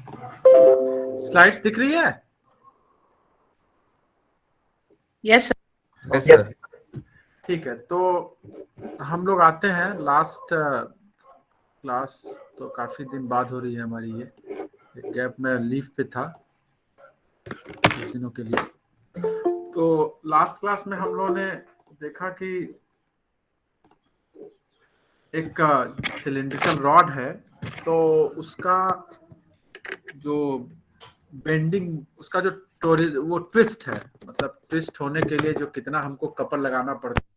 Slides दिख रही है? Yes yes sir. ठीक है, तो हम लोग आते हैं लास्ट क्लास, तो काफी दिन बाद हो रही है हमारी ये, एक गैप में लीव पे था कुछ दिनों के लिए। तो लास्ट क्लास में हम लोगों ने देखा कि एक सिलिंड्रिकल रॉड है, तो उसका जो बेंडिंग, उसका जो वो ट्विस्ट है, मतलब ट्विस्ट होने के लिए जो कितना हमको कपल लगाना पड़ता है,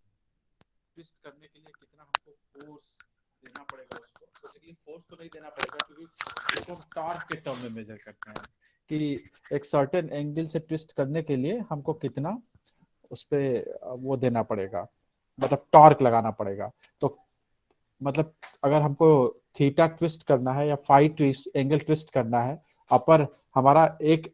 ट्विस्ट करने के लिए कितना हमको फोर्स देना पड़ेगा उसको। बेसिकली फोर्स तो नहीं देना पड़ेगा, क्योंकि इसको हम टॉर्क के टर्म में मेजर करते हैं कि एक सर्टेन एंगल से ट्विस्ट करने के लिए हमको कितना उस पे वो देना पड़ेगा, मतलब टॉर्क लगाना पड़ेगा। तो मतलब अगर हमको थीटा ट्विस्ट करना है या फाई ट्विस्ट एंगल ट्विस्ट करना है, अपर हमारा एक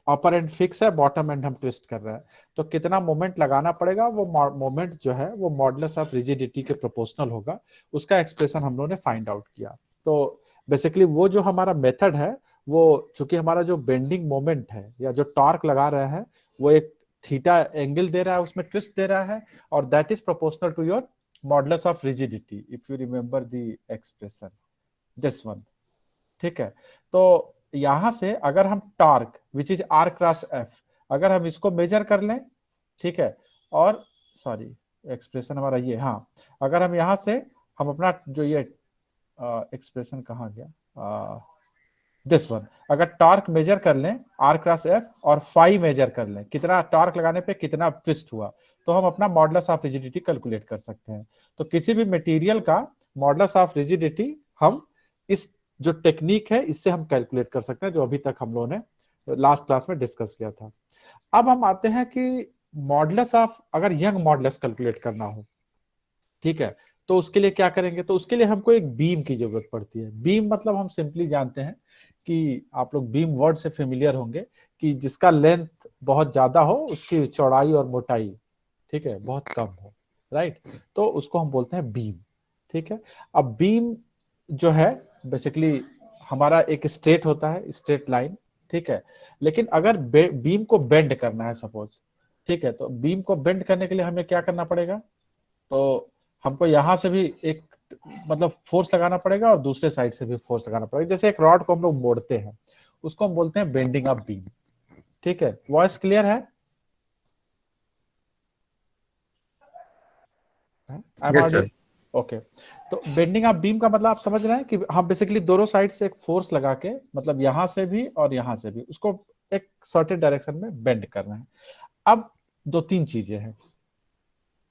अपर एंड फिक्स है, बॉटम एंड हम ट्विस्ट कर रहे हैं, तो कितना मोमेंट लगाना पड़ेगा, वो मोमेंट जो है वो मॉडुलस ऑफ रिजिडिटी के प्रोपोर्शनल होगा। उसका एक्सप्रेशन हम लोगों ने फाइंड आउट किया। तो बेसिकली वो जो हमारा मेथड है, वो चूंकि हमारा जो बेंडिंग मोमेंट है या जो टॉर्क लगा रहे हैं वो एक थीटा एंगल दे रहा है, उसमें ट्विस्ट दे रहा है, और that is proportional to your modulus of rigidity, if you remember the expression, this one. ठीक है, तो यहां से अगर हम torque which is R cross F, अगर हम इसको मेजर कर लें, ठीक है, और सॉरी एक्सप्रेशन हमारा ये, हाँ, अगर हम यहां से हम अपना जो ये एक्सप्रेशन कहाँ गया, दिस वन, अगर टॉर्क मेजर कर लें आर क्रॉस एफ और फाई मेजर कर लें, कितना टॉर्क लगाने पे कितना ट्विस्ट हुआ, तो हम अपना मॉडुलस ऑफ रिजिडिटी कैलकुलेट कर सकते हैं। तो किसी भी मटेरियल का मॉडुलस ऑफ रिजिडिटी हम इस जो टेक्निक है इससे हम कैलकुलेट कर सकते हैं, जो अभी तक हम लोगों ने लास्ट क्लास में डिस्कस किया था। अब हम आते हैं कि मॉडुलस ऑफ, अगर यंग मॉडुलस कैलकुलेट करना हो, ठीक है, तो उसके लिए क्या करेंगे, तो उसके लिए हमको एक बीम की जरूरत पड़ती है। बीम मतलब हम सिंपली जानते हैं कि आप लोग बीम वर्ड से फेमिलियर होंगे कि जिसका लेंथ बहुत ज्यादा हो उसकी चौड़ाई और मोटाई, ठीक है, बहुत कम हो, राइट, तो उसको हम बोलते हैं बीम। ठीक है, अब बीम जो है बेसिकली हमारा एक स्ट्रेट होता है, स्ट्रेट लाइन, ठीक है, लेकिन अगर बीम को बेंड करना है सपोज, ठीक है, तो बीम को बेंड करने के लिए हमें क्या करना पड़ेगा, तो हमको यहां से भी एक मतलब फोर्स लगाना पड़ेगा और दूसरे साइड से भी फोर्स लगाना पड़ेगा। जैसे एक रॉड को हम लोग मोड़ते हैं, उसको हम बोलते हैं बेंडिंग ऑफ बीम। ठीक है, वॉइस क्लियर है? Yes sir. ओके, तो बेंडिंग ऑफ बीम का मतलब आप समझ रहे हैं कि हम बेसिकली दोनों साइड से एक फोर्स लगा के, मतलब यहां से भी और यहां से भी उसको एक सर्टेन डायरेक्शन में बेंड करना है। अब दो तीन चीजें हैं,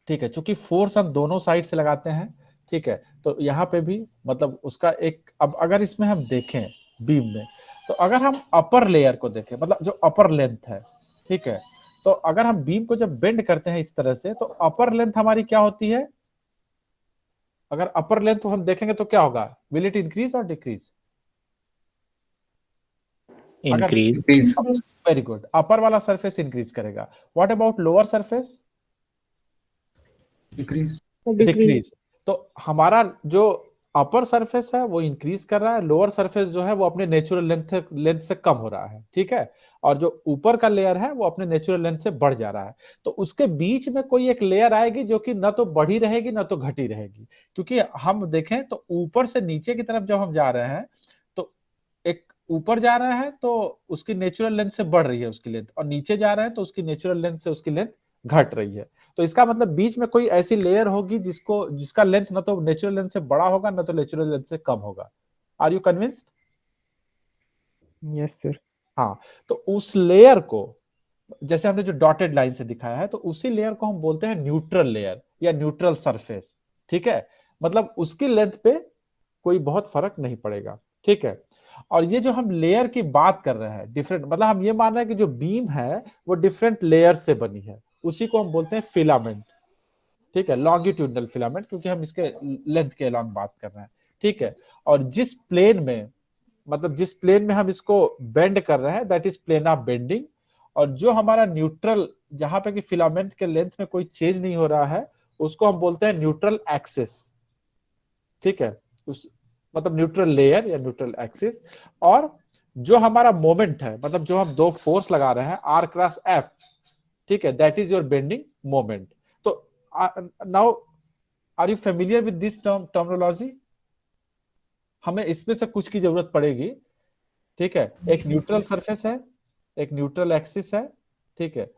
ठीक है, चूंकि फोर्स हम दोनों साइड से लगाते हैं, ठीक है, तो यहाँ पे भी मतलब उसका एक, अब अगर इसमें हम देखें बीम में, तो अगर हम अपर लेयर को देखें, मतलब जो अपर लेंथ है, ठीक है, तो अगर हम बीम को जब बेंड करते हैं इस तरह से, तो अपर लेंथ हमारी क्या होती है, अगर अपर लेंथ हम देखेंगे तो क्या होगा, विल इट इंक्रीज और डिक्रीज? अगर इंक्रीज। वेरी गुड, अपर वाला सरफेस इंक्रीज करेगा। What about lower surface? Decrease. Decrease. तो हमारा जो अपर सरफेस है वो इंक्रीज कर रहा है, लोअर सरफेस जो है वो अपने नेचुरल लेंथ से कम हो रहा है, ठीक है, और जो ऊपर का लेयर है वो अपने नेचुरल लेंथ से बढ़ जा रहा है। तो उसके बीच में कोई एक लेयर आएगी जो कि ना तो बढ़ी रहेगी ना तो घटी रहेगी, क्योंकि हम देखें तो ऊपर से नीचे की तरफ जब हम जा रहे हैं, तो एक ऊपर जा रहा है तो उसकी नेचुरल लेंथ से बढ़ रही है उसकी लेंथ, और नीचे जा रहा है तो उसकी नेचुरल लेंथ से उसकी लेंथ घट रही है। तो इसका मतलब बीच में कोई ऐसी लेयर होगी जिसका लेंथ ना तो नेचुरल लेंथ से बड़ा होगा ना तो नेचुरल लेंथ से कम होगा। Are you convinced? Yes sir. हाँ, तो उस लेयर को जैसे हमने जो डॉटेड लाइन से दिखाया है, तो उसी लेयर को हम बोलते हैं न्यूट्रल लेयर या न्यूट्रल सरफेस। ठीक है, मतलब उसकी लेंथ पे कोई बहुत फर्क नहीं पड़ेगा। ठीक है, और ये जो हम लेयर की बात कर रहे हैं डिफरेंट, मतलब हम ये मान रहे हैं कि जो बीम है वो डिफरेंट लेयर से बनी है, उसी को हम बोलते हैं फिलामेंट। ठीक है, लॉन्गिट्यूडनल फिलामेंट, क्योंकि हम इसके लेंथ के अलॉन्ग बात कर रहे हैं। ठीक है, और जिस प्लेन में, मतलब जिस प्लेन में हम इसको बेंड कर रहे हैं that is plane of bending, और जो हमारा न्यूट्रल, जहां पे कि फिलामेंट के लेंथ में कोई चेंज नहीं हो रहा है, उसको हम बोलते हैं न्यूट्रल एक्सिस। ठीक है, उस मतलब न्यूट्रल लेयर या न्यूट्रल एक्सिस। और जो हमारा मोमेंट है, मतलब जो हम दो फोर्स लगा रहे हैं R क्रॉस F, ठीक है, that is your bending moment. तो now are you familiar with this terminology? हमें इसमें से कुछ की जरूरत पड़ेगी, ठीक है। एक न्यूट्रल सरफेस है, एक न्यूट्रल एक्सिस है, ठीक है,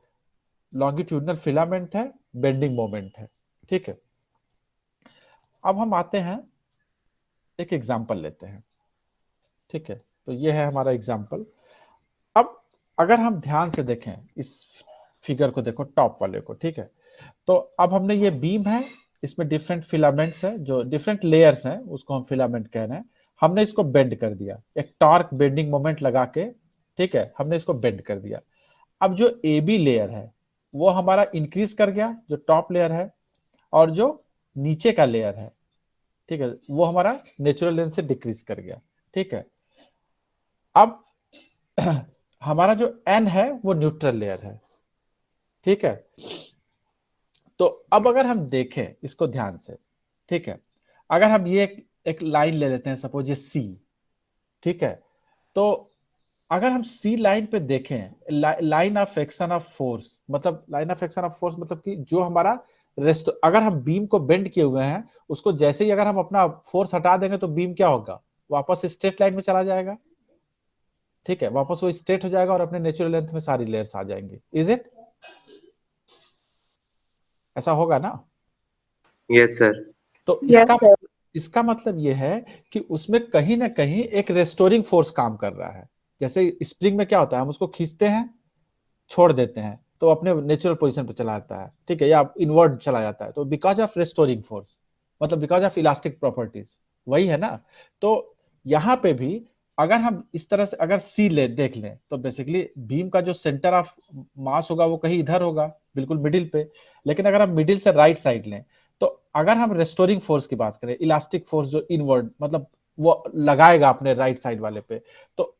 लॉन्गिट्यूडनल फिलामेंट है, बेंडिंग मोमेंट है, ठीक है। अब हम आते हैं, एक एग्जांपल लेते हैं, ठीक है। तो ये है हमारा एग्जांपल। अब अगर हम ध्यान से देखें इस फिगर को, देखो टॉप वाले को, ठीक है। तो अब हमने ये बीम है, इसमें डिफरेंट फिलामेंट्स है, जो डिफरेंट लेयर्स हैं उसको हम फिलामेंट कह रहे हैं। हमने इसको बेंड कर दिया, एक टॉर्क बेंडिंग मोमेंट लगा के, ठीक है, हमने इसको बेंड कर दिया। अब जो ए बी लेयर है वो हमारा इंक्रीज कर गया, जो टॉप लेयर है, और जो नीचे का लेयर है, ठीक है, वो हमारा नेचुरल लेंथ से डिक्रीज कर गया, ठीक है। अब हमारा जो एन है वो न्यूट्रल लेयर है, ठीक है। तो अब अगर हम देखें इसको ध्यान से, ठीक है, अगर हम ये एक लाइन ले लेते हैं, सपोज ये सी, ठीक है। तो अगर हम सी लाइन पे देखें, line of action of force, मतलब line of action of force मतलब कि जो हमारा रेस्ट, अगर हम बीम को बेंड किए हुए हैं, उसको जैसे ही अगर हम अपना फोर्स हटा देंगे तो बीम क्या होगा, वापस स्ट्रेट लाइन में चला जाएगा, ठीक है, वापस वो स्ट्रेट हो जाएगा और अपने नेचुरल लेंथ में सारी लेयर्स आ जाएंगी। Is it? ऐसा होगा ना? Yes sir. तो यस सर। इसका मतलब ये है कि उसमें कहीं ना कहीं एक रेस्टोरिंग फोर्स काम कर रहा है। जैसे स्प्रिंग में क्या होता है, हम उसको खींचते हैं, छोड़ देते हैं, तो अपने नेचुरल पोजीशन पे चला जाता है, ठीक है, या इनवर्ड चला जाता है, तो बिकॉज ऑफ रेस्टोरिंग फोर्स, मतलब बिकॉज ऑफ इलास्टिक प्रॉपर्टीज, वही है ना। तो यहाँ पे भी अगर हम इस तरह से अगर सी ले देख लें, तो बेसिकली बीम का जो सेंटर ऑफ मास होगा वो कहीं इधर होगा, बिल्कुल मिडिल पे। लेकिन अगर हम मिडिल से राइट साइड लें, तो अगर हम रेस्टोरिंग फोर्स की बात करें, इलास्टिक फोर्स जो इनवर्ड, मतलब वो लगाएगा अपने राइट साइड वाले पे, तो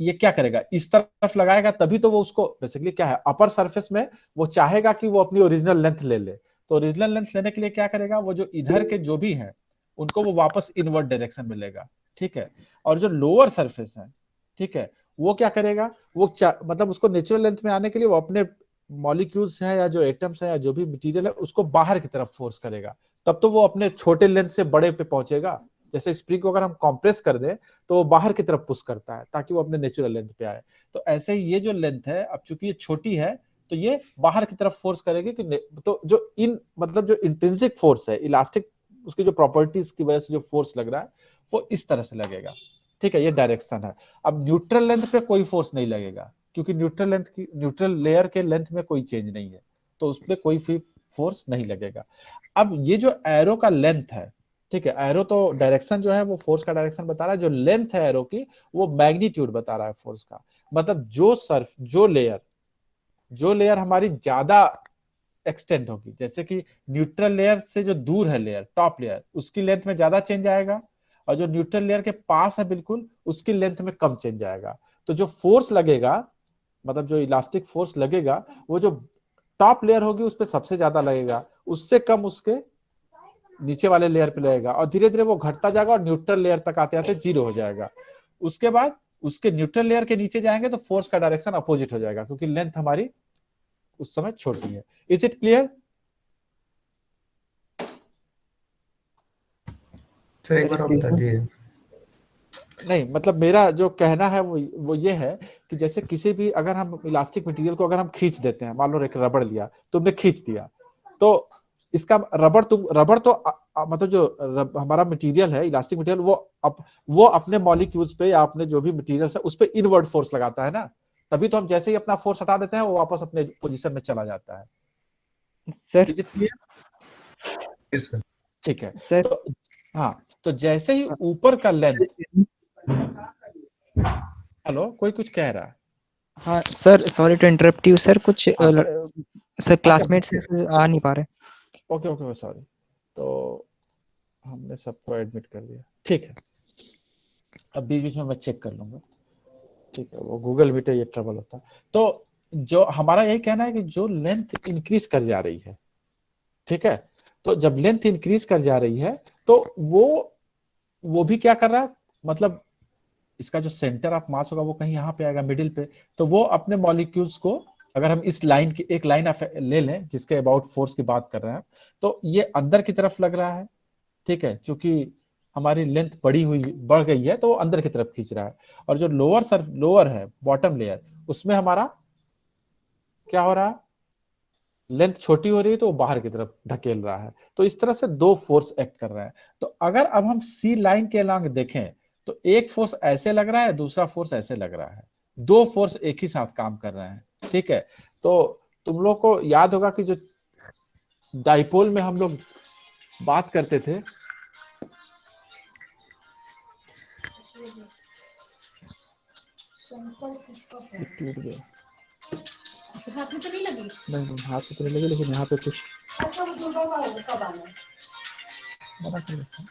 ये क्या करेगा, इस तरफ लगाएगा, तभी तो वो उसको बेसिकली क्या है, अपर सरफेस में वो चाहेगा कि वो अपनी ओरिजिनल लेंथ ले ले। तो ओरिजिनल लेंथ लेने के लिए क्या करेगा, वो जो इधर के जो भी है उनको वो वापस इनवर्ड डायरेक्शन में लेगा, ठीक है। और जो लोअर सरफेस है, ठीक है, वो क्या करेगा, वो मतलब उसको नेचुरल लेंथ में आने के लिए वो अपने मॉलिक्यूल्स है या जो एटम्स है या जो भी मटेरियल है उसको बाहर की तरफ फोर्स करेगा, तब तो वो अपने छोटे लेंथ से बड़े पे पहुंचेगा। जैसे स्प्रिंग को अगर हम कंप्रेस कर दें तो वो बाहर की तरफ पुश करता है ताकि वो अपने नेचुरल लेंथ पे आए। तो ऐसे ही ये जो लेंथ है, अब चूंकि ये छोटी है तो ये बाहर की तरफ फोर्स करेगी कि तो जो इन मतलब जो इंट्रिंसिक फोर्स है, इलास्टिक उसकी जो प्रॉपर्टीज की वजह से जो फोर्स लग रहा है वो इस तरह से लगेगा, ठीक है, ये डायरेक्शन है। अब न्यूट्रल लेंथ पे कोई फोर्स नहीं लगेगा, क्योंकि न्यूट्रल लेयर के लेंथ में कोई चेंज नहीं है, तो उस पर कोई फोर्स नहीं लगेगा। अब ये जो एरो का लेंथ है, ठीक है, एरो तो डायरेक्शन जो है वो फोर्स का डायरेक्शन बता रहा है, जो लेंथ है एरो की वो मैग्नीट्यूड बता रहा है फोर्स का। मतलब जो लेयर हमारी ज्यादा एक्सटेंड होगी, जैसे कि न्यूट्रल लेयर से जो दूर है लेयर, टॉप लेयर, उसकी लेंथ में ज्यादा चेंज आएगा, और जो न्यूट्रल लेयर के पास है बिल्कुल, उसकी लेंथ में कम चेंज आएगा। तो जो फोर्स लगेगा, मतलब जो इलास्टिक फोर्स लगेगा, वो जो टॉप लेयर होगी उस पर सबसे ज्यादा लगेगा, उससे कम उसके नीचे वाले लेयर पे लगेगा, और धीरे धीरे वो घटता जाएगा और न्यूट्रल लेयर तक आते आते जीरो हो जाएगा। उसके बाद उसके न्यूट्रल लेयर के नीचे जाएंगे तो फोर्स का डायरेक्शन अपोजिट हो जाएगा, क्योंकि लेंथ हमारी उस समय छोटी है। Is it clear? एक बार और बता दिए। नहीं, मतलब मेरा जो कहना है वो ये है कि जैसे किसी भी अगर हम इलास्टिक मटेरियल को अगर हम खींच देते हैं, मान लो एक रबड़ लिया, तुमने खींच दिया, तो इसका रबड़ तो मतलब जो हमारा मटेरियल है, इलास्टिक मटेरियल, वो अपने मॉलिक्यूल्स पे या अपने जो भी मटेरियल है उस पे इनवर्ड फोर्स लगाता है ना, तभी तो हम जैसे ही अपना फोर्स हटा देते हैं वो वापस अपने पोजीशन में चला जाता है। Sir is it clear? ठीक है सर। तो हाँ, तो जैसे ही ऊपर का लेंथ, हेलो कोई कुछ कह रहा है? हाँ sir, sorry to interrupt you sir, कुछ हाँ, सर क्लासमेट्स आ नहीं पा रहे। Okay sorry. तो हमने सबको एडमिट कर दिया, ठीक है। अब बीच बीच में मैं चेक कर लूंगा, ठीक है, वो गूगल मीट ये ट्रबल होता है। तो जो हमारा यही कहना है कि जो लेंथ इंक्रीज कर जा रही है, ठीक है, तो जब लेंथ इंक्रीज कर जा रही है तो वो भी क्या कर रहा है, मतलब इसका जो सेंटर ऑफ मास होगा वो कहीं यहाँ पे आएगा मिडिल पे, तो वो अपने मॉलिक्यूल्स को, अगर हम इस लाइन की एक लाइन ले लें जिसके अबाउट फोर्स की बात कर रहे हैं, तो ये अंदर की तरफ लग रहा है, ठीक है, क्योंकि हमारी लेंथ बढ़ गई है तो वो अंदर की तरफ खींच रहा है। और जो लोअर है बॉटम लेयर, उसमें हमारा क्या हो रहा है, लेंथ छोटी हो रही है तो वो बाहर की तरफ ढकेल रहा है। तो इस तरह से दो फोर्स एक्ट कर रहे हैं। तो अगर अब हम सी लाइन के अलॉन्ग देखें तो एक फोर्स ऐसे लग रहा है, दूसरा फोर्स ऐसे लग रहा है, दो फोर्स एक ही साथ काम कर रहे हैं, ठीक है। तो तुम लोग को याद होगा कि जो डाइपोल में हम लोग बात करते थे, टूट गया, हाथ में तो नहीं लगी? नहीं हाथ से तो नहीं लगी, लेकिन यहाँ पे कुछ बना कर रखा है।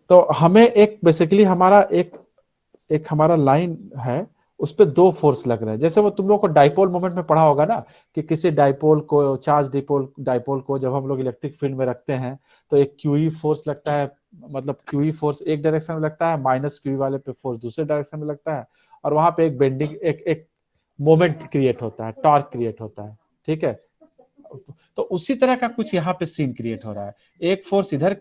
तो हमें एक बेसिकली हमारा एक हमारा लाइन है, उस पे दो फोर्स लग रहे हैं। जैसे वो तुम लोग को डाइपोल मोमेंट में पढ़ा होगा ना, कि किसी डाइपोल को, चार्ज डाइपोल को जब हम लोग इलेक्ट्रिक फील्ड में रखते हैं तो एक क्यूई फोर्स लगता है, मतलब क्यूई फोर्स एक डायरेक्शन में लगता है, माइनस क्यूई वाले पे फोर्स दूसरे डायरेक्शन में लगता है, और वहां पे एक बेंडिंग एक मोमेंट क्रिएट होता है, टॉर्क क्रिएट होता है, ठीक है। तो उसी तरह का कुछ यहाँ पे सीन क्रिएट हो रहा है। एक फोर्स इधर,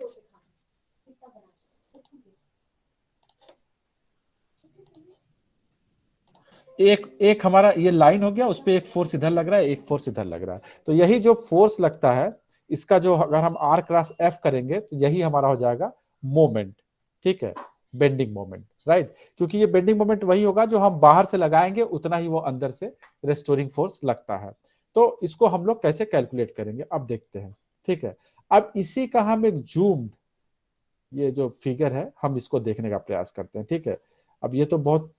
एक हमारा ये लाइन हो गया, उस पे एक फोर्स इधर लग रहा है, एक फोर्स इधर लग रहा है। तो यही जो फोर्स लगता है, इसका जो अगर हम R क्रॉस F करेंगे तो यही हमारा हो जाएगा मोमेंट, ठीक है, बेंडिंग मोमेंट, राइट। क्योंकि ये बेंडिंग मोमेंट वही होगा जो हम बाहर से लगाएंगे, उतना ही वो अंदर से रेस्टोरिंग फोर्स लगता है। तो इसको हम लोग कैसे कैलकुलेट करेंगे अब देखते हैं, ठीक है। अब इसी का हम एक जूम्ड, ये जो फिगर है हम इसको देखने का प्रयास करते हैं, ठीक है। अब ये तो बहुत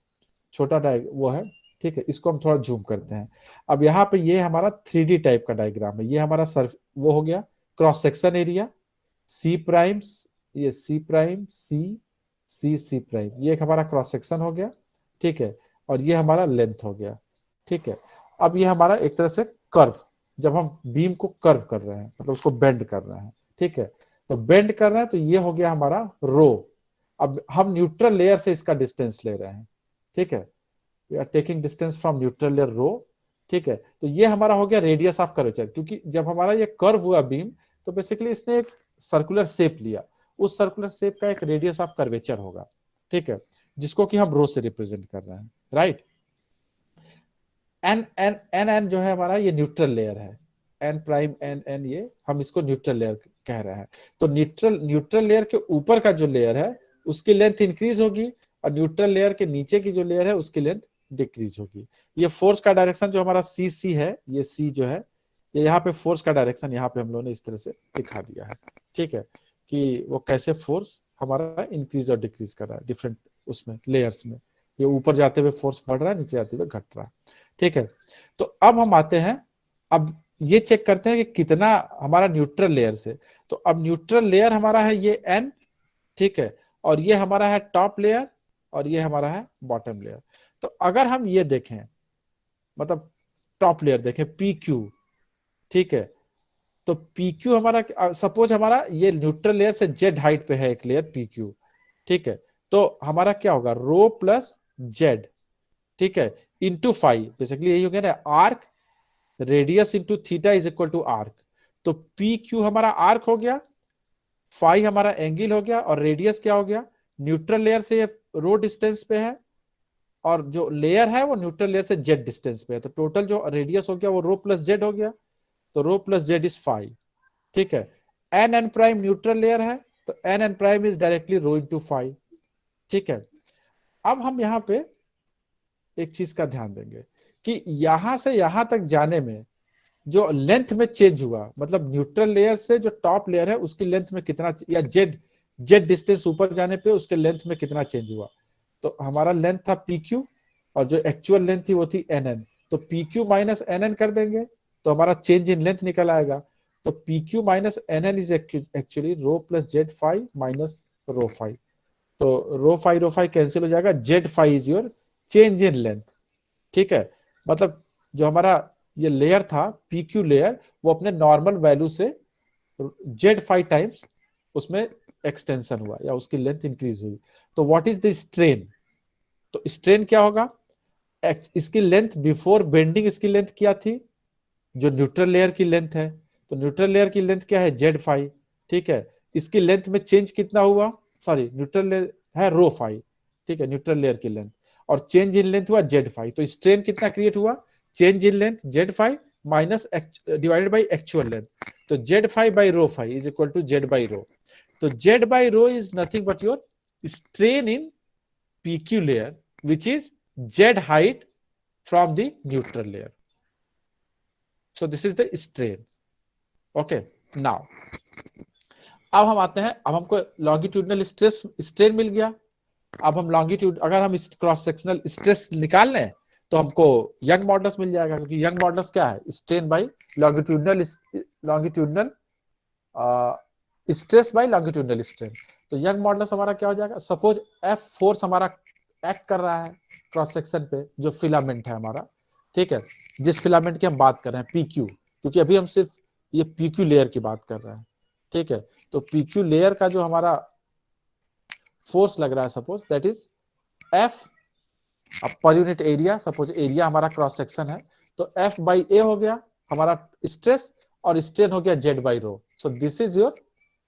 छोटा वो है, ठीक है, इसको हम थोड़ा जूम करते हैं। अब यहाँ पे ये हमारा 3D टाइप का डायग्राम है। ये हमारा सर्फ वो हो गया cross section area, C prime, ये सी प्राइम, सी प्राइम, ये एक हमारा क्रॉस सेक्शन हो गया, ठीक है। और ये हमारा लेंथ हो गया, ठीक है। अब ये हमारा एक तरह से कर्व, जब हम बीम को कर्व कर रहे हैं, मतलब उसको बेंड कर रहे हैं, ठीक है। तो बेंड कर रहे हैं तो ये हो गया हमारा रो। अब हम न्यूट्रल लेयर से इसका डिस्टेंस ले रहे हैं, ठीक है, we are taking distance from neutral layer rho, ठीक है। तो ये हमारा हो गया रेडियस ऑफ कर्वेचर, क्योंकि जब हमारा ये कर्व हुआ बीम तो बेसिकली इसने एक सर्कुलर शेप लिया, उस सर्कुलर शेप का एक रेडियस ऑफ कर्वेचर होगा, ठीक है, जिसको कि हम रो से रिप्रेजेंट कर रहे हैं, राइट। एन जो है हमारा ये न्यूट्रल लेयर है, एन प्राइम एन, ये हम इसको न्यूट्रल लेयर कह रहे हैं। तो न्यूट्रल लेयर के ऊपर का जो लेयर है उसकी लेंथ इंक्रीज होगी, और न्यूट्रल लेयर के नीचे की जो लेयर है उसकी लेंथ डिक्रीज होगी। ये फोर्स का डायरेक्शन जो हमारा सी है, ये सी जो है, ये यहाँ पे फोर्स का डायरेक्शन यहाँ पे हम लोगों ने इस तरह से दिखा दिया है, ठीक है, कि वो कैसे फोर्स हमारा इंक्रीज और डिक्रीज कर रहा है डिफरेंट उसमें लेयर्स में। ये ऊपर जाते हुए फोर्स बढ़ रहा है, नीचे जाते हुए घट रहा है, ठीक है। तो अब हम आते हैं, अब ये चेक करते हैं कि कितना हमारा न्यूट्रल लेयर से। तो अब न्यूट्रल लेयर हमारा है ये एन, ठीक है, और ये हमारा है टॉप लेयर, और ये हमारा है बॉटम लेयर। तो अगर हम ये देखें, मतलब टॉप लेयर देखें पी क्यू, ठीक है, तो पी क्यू हमारा, सपोज हमारा ये न्यूट्रल लेयर से जेड हाइट पे है एक लेयर पी क्यू, ठीक है। तो हमारा क्या होगा, रो प्लस जेड, ठीक है, इंटू फाइव, बेसिकली यही हो गया ना, arc radius into theta is equal to arc. तो पी क्यू हमारा आर्क हो गया, फाई हमारा एंगल हो गया, और रेडियस क्या हो गया, न्यूट्रल लेयर से रो डिस्टेंस पे है, और जो लेयर है वो न्यूट्रल लेयर से जेड डिस्टेंस पे है। तो टोटल जो रेडियस हो गया वो रो प्लस जेड हो गया, तो rho plus Z is phi, ठीक है। एन प्राइम न्यूट्रल लेयर है, तो N prime is directly rho into phi, ठीक है। अब हम यहाँ पे एक चीज का ध्यान देंगे कि यहां से यहां तक जाने में जो लेंथ में चेंज हुआ, मतलब न्यूट्रल लेयर से जो टॉप लेयर है उसकी लेंथ में कितना, या जेड डिस्टेंस ऊपर जाने पे उसके लेंथ में कितना चेंज हुआ। तो हमारा लेंथ था पी क्यू, और जो एक्चुअल लेंथ थी वो थी एन, तो पी क्यू माइनस एन कर देंगे तो हमारा चेंज इन लेंथ निकल आएगा। तो P Q minus N is actually rho plus Z five minus rho phi. तो रो फाइव कैंसिल हो जाएगा, Z phi is your change in length, ठीक है। मतलब जो हमारा ये लेयर था पी क्यू लेयर, वो अपने नॉर्मल वैल्यू से जेड फाइव टाइम्स उसमें एक्सटेंशन हुआ या उसकी लेंथ इंक्रीज हुई। तो व्हाट इज द स्ट्रेन? तो स्ट्रेन क्या होगा? इसकी लेंथ बिफोर बेंडिंग, इसकी लेंथ क्या थी? जो न्यूट्रल लेयर की लेंथ है, तो न्यूट्रल लेयर की लेंथ क्या है? Z five. ठीक है, इसकी लेंथ में चेंज कितना हुआ? सॉरी, न्यूट्रल लेयर है रो फाइव। ठीक है, न्यूट्रल लेयर की लेंथ, और चेंज इन लेंथ हुआ जेड फाइव। तो स्ट्रेन कितना क्रिएट हुआ? Change in length Z five minus divided by actual length. तो Z five by rho five is equal to Z by rho. तो Z by rho is nothing but your strain in PQ layer, which is Z height from the neutral layer. So this is the strain. Okay. Now, अब हम आते हैं, अब हमको longitudinal stress strain मिल गया। अब हम लॉन्गिट्यूड, अगर हम क्रॉस सेक्शनल स्ट्रेस निकाल लें तो हमको यंग मॉडुलस मिल जाएगा, क्योंकि यंग मॉडुलस क्या है? Strain by longitudinal stress by longitudinal strain. तो यंग मॉडुलस हमारा क्या हो जाएगा? सपोज F फोर्स हमारा एक्ट कर रहा है क्रॉस सेक्शन पे, जो फिलामेंट है हमारा, ठीक है, जिस फिलामेंट की हम बात कर रहे हैं PQ, क्योंकि अभी हम सिर्फ ये PQ लेयर की बात कर रहे हैं। ठीक है, तो PQ लेयर का जो हमारा फोर्स लग रहा है, suppose that is F per unit area. Suppose area हमारा क्रॉस सेक्शन है, तो F बाई ए हो गया हमारा स्ट्रेस, और स्ट्रेन हो गया Z by row. So this is your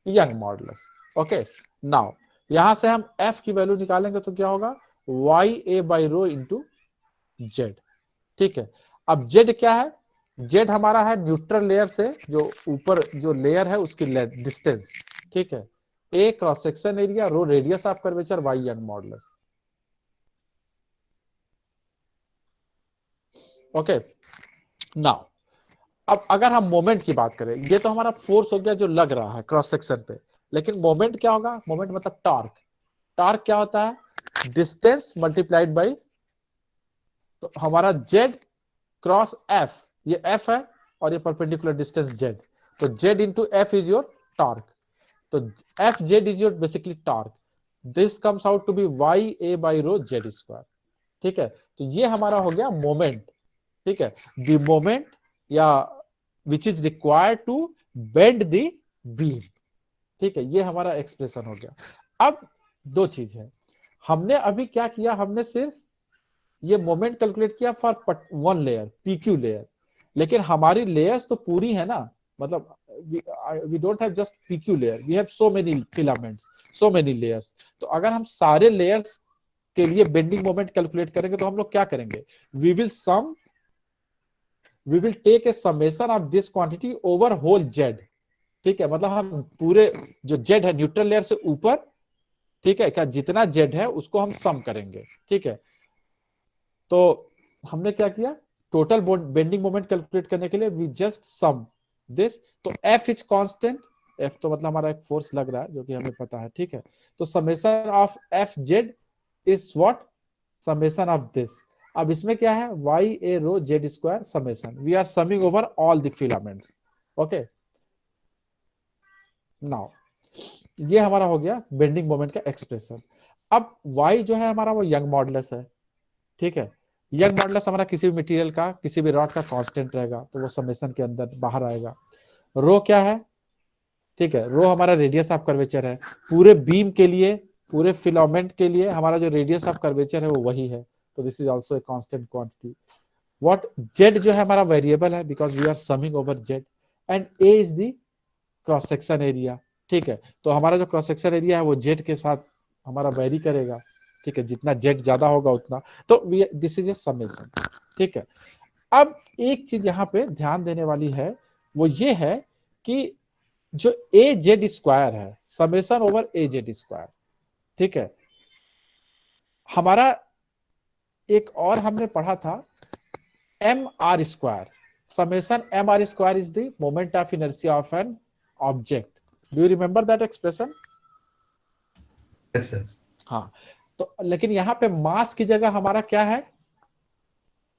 young modulus. Okay, now यहां से हम F की वैल्यू निकालेंगे तो क्या होगा? YA by rho into Z. ठीक है, अब जेड क्या है? जेड हमारा है न्यूट्रल लेयर से जो ऊपर जो लेयर है उसकी लेंथ, डिस्टेंस। ठीक है, A cross section area, rho radius of curvature, Y Young modulus. Okay, now अब अगर हम मोमेंट की बात करें, ये तो हमारा फोर्स हो गया जो लग रहा है क्रॉस सेक्शन पे, लेकिन मोमेंट क्या होगा? मोमेंट मतलब टॉर्क। टॉर्क क्या होता है? डिस्टेंस मल्टीप्लाइड बाई, तो हमारा जेड क्रॉस एफ, ये एफ है और ये परपेंडिकुलर डिस्टेंस जेड, तो Z into F is your torque. तो F Z is your basically torque. This comes out to be Y A by rho Z square. ठीक है, तो ये हमारा हो गया मोमेंट। ठीक है, द मोमेंट या which is required to bend the beam. ठीक है, ये हमारा एक्सप्रेशन हो गया। अब दो चीज है, हमने अभी क्या किया? हमने सिर्फ ये मोमेंट कैलकुलेट किया for one layer, PQ layer, लेकिन हमारी लेयर्स तो पूरी है ना, मतलब we don't have just PQ layer, we have so many filaments, so many layers. तो अगर हम सारे लेयर्स के लिए बेंडिंग मोमेंट कैलकुलेट करेंगे तो हम लोग क्या करेंगे? We will take a summation of this quantity over whole Z. ठीक है, मतलब हम पूरे जो जेड है न्यूट्रल लेयर से ऊपर, ठीक है, क्या जितना जेड है उसको हम सम करेंगे। ठीक है, तो हमने क्या किया? टोटल बेंडिंग मोमेंट कैलकुलेट करने के लिए वी जस्ट सम दिस। तो F इज कांस्टेंट, F तो मतलब हमारा एक फोर्स लग रहा है जो कि हमें पता है। ठीक है, तो summation of F Z is what? Summation of this. अब इसमें क्या है? Y A rho Z square summation, we are summing over all the filaments. Okay, now ये हमारा हो गया बेंडिंग मोमेंट का एक्सप्रेशन। अब y जो है हमारा वो यंग मॉडुलस है। ठीक है, यंग मॉडुलस हमारा किसी भी मटेरियल का, किसी भी रॉड का कांस्टेंट रहेगा, तो वो समेशन के अंदर बाहर आएगा। रो क्या है? ठीक है, रो हमारा रेडियस ऑफ कर्वेचर है। पूरे बीम के लिए, पूरे फिलामेंट के लिए हमारा जो रेडियस ऑफ कर्वेचर है वो वही है, तो this is also a constant quantity. What? Z जो है हमारा वेरिएबल है because we are summing over Z, and A is the cross section area. ठीक है, तो हमारा जो क्रॉस सेक्शन एरिया है वो जेड के साथ हमारा वेरी करेगा। ठीक है, जितना जेड ज्यादा होगा उतना, तो दिस इज ए समेशन। ठीक है, अब एक चीज यहाँ पे ध्यान देने वाली है, वो ये है कि जो ए जेड स्क्वायर है, summation over A Z square. ठीक है, हमारा एक और हमने पढ़ा था M R square, summation M R square is the moment of inertia of an object. Do you remember that expression? Yes sir. हाँ, तो लेकिन यहाँ पे मास की जगह हमारा क्या है?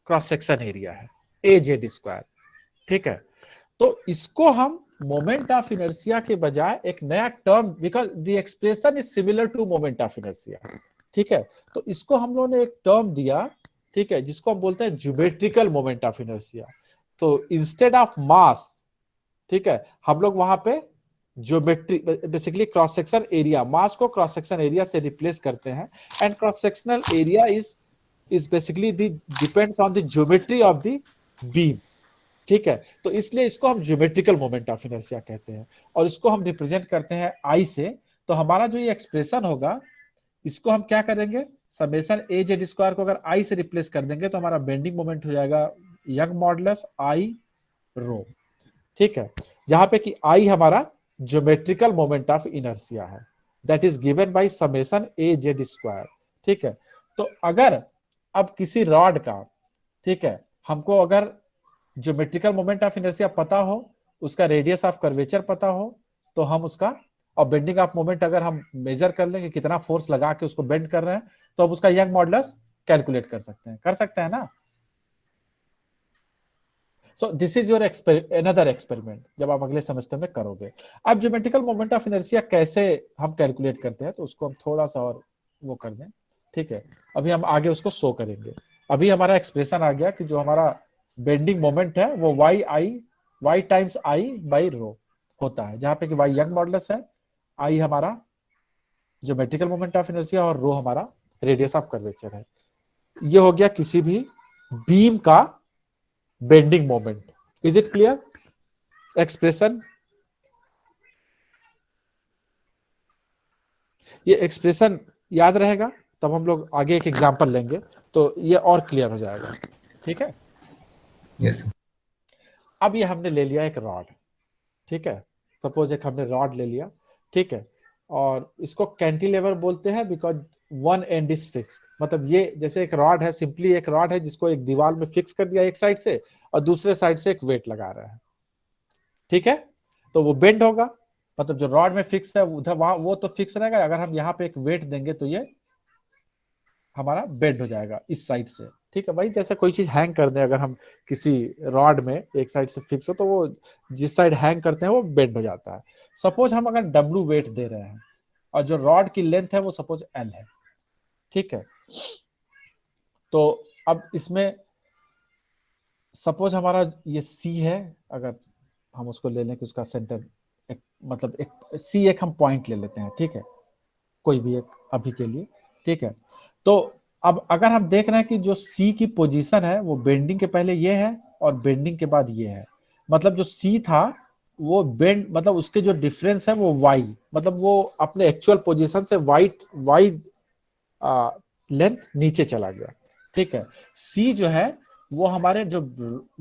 क्रॉस सेक्शन एरिया है, ए जेड स्क्वायर। ठीक है, तो इसको हम मोमेंट ऑफ इनर्शिया के बजाय एक नया term, because the expression is similar to moment of inertia. ठीक है, तो इसको हम लोगों ने एक टर्म दिया, ठीक है, जिसको हम बोलते हैं ज्योमेट्रिकल मोमेंट ऑफ इनर्शिया। तो इंस्टेड ऑफ मास, ठीक है, हम लोग वहां पे geometry basically cross section area, mass को क्रॉस सेक्शन एरिया से रिप्लेस करते हैं, and cross sectional area is basically depends on the geometry of the beam. ठीक है, तो इसलिए इसको हम ज्योमेट्रिकल मोमेंट ऑफ इनर्शिया कहते हैं, और इसको हम रिप्रेजेंट करते हैं आई से। तो हमारा जो ये एक्सप्रेशन होगा, इसको हम क्या करेंगे, समेशन ए जेड स्क्वायर को अगर आई से रिप्लेस कर देंगे तो हमारा बेंडिंग मोमेंट हो जाएगा यंग मॉडुलस आई रो। ठीक है, जहां पे कि आई हमारा ज्योमेट्रिकल मोमेंट ऑफ इनर्शिया है, that is given by summation A Z square. ठीक है, तो अगर अब किसी रॉड का, ठीक है, हमको अगर ज्योमेट्रिकल मोमेंट ऑफ इनर्शिया पता हो, उसका रेडियस ऑफ कर्वेचर पता हो, तो हम उसका, और बेंडिंग ऑफ मोमेंट अगर हम मेजर कर लें कि कितना फोर्स लगा के उसको बेंड कर रहे हैं, तो हम उसका यंग मॉडुलस कैलकुलेट कर सकते हैं ना। So this is your another experiment, जब आप अगले सेमेस्टर में करोगे। अब ज्योमेट्रिकल मोमेंट ऑफ इनर्शिया कैसे हम कैलकुलेट करते हैं, तो उसको हम थोड़ा सा और वो कर दें। ठीक है, अभी हम आगे उसको शो करेंगे। अभी हमारा एक्सप्रेशन आ गया कि जो हमारा बेंडिंग मोमेंट है वो y times I by rho होता है, जहां पे कि वाई यंग मॉडुलस है, आई हमारा ज्योमेट्रिकल मोमेंट ऑफ इनर्शिया, और रो हमारा रेडियस ऑफ कर्वेचर है। ये हो गया किसी भी बीम का bending moment. Is it clear expression? ये एक्सप्रेशन याद रहेगा, तब हम लोग आगे एक एग्जांपल लेंगे तो ये और क्लियर हो जाएगा। ठीक है, यस सर। अब ये हमने ले लिया एक रॉड। ठीक है, सपोज एक हमने रॉड ले लिया। ठीक है, और इसको कैंटिलीवर बोलते हैं because one and is fix. मतलब ये जैसे एक रॉड है, सिंपली एक रॉड है जिसको एक दीवार में फिक्स कर दिया एक साइड से, और दूसरे साइड से एक वेट लगा रहा है। ठीक है, तो वो बेंड होगा, मतलब जो रॉड में फिक्स है उधर वहां वो तो फिक्स रहेगा, अगर हम यहाँ पे एक वेट देंगे तो ये हमारा बेंड हो जाएगा इस साइड से। ठीक है भाई, जैसे कोई चीज हैंग कर दे, अगर हम किसी रॉड में एक साइड से फिक्स हो तो वो जिस साइड हैंग करते हैं वो बेंड हो जाता है। सपोज हम अगर डब्ल्यू वेट दे रहे हैं और जो रॉड की लेंथ है वो सपोज एल है। ठीक है, तो अब इसमें सपोज हमारा ये सी है, अगर हम उसको ले लें कि उसका सेंटर एक, मतलब एक सी एक हम पॉइंट ले लेते हैं। ठीक है, कोई भी एक अभी के लिए। ठीक है, तो अब अगर हम देख रहे हैं कि जो सी की पोजीशन है वो बेंडिंग के पहले ये है और बेंडिंग के बाद ये है, मतलब जो सी था वो बेंड, मतलब उसके जो डिफरेंस है वो वाई, मतलब वो अपने एक्चुअल पोजीशन से वाई लेंथ नीचे चला गया। ठीक है, सी जो है वो हमारे जो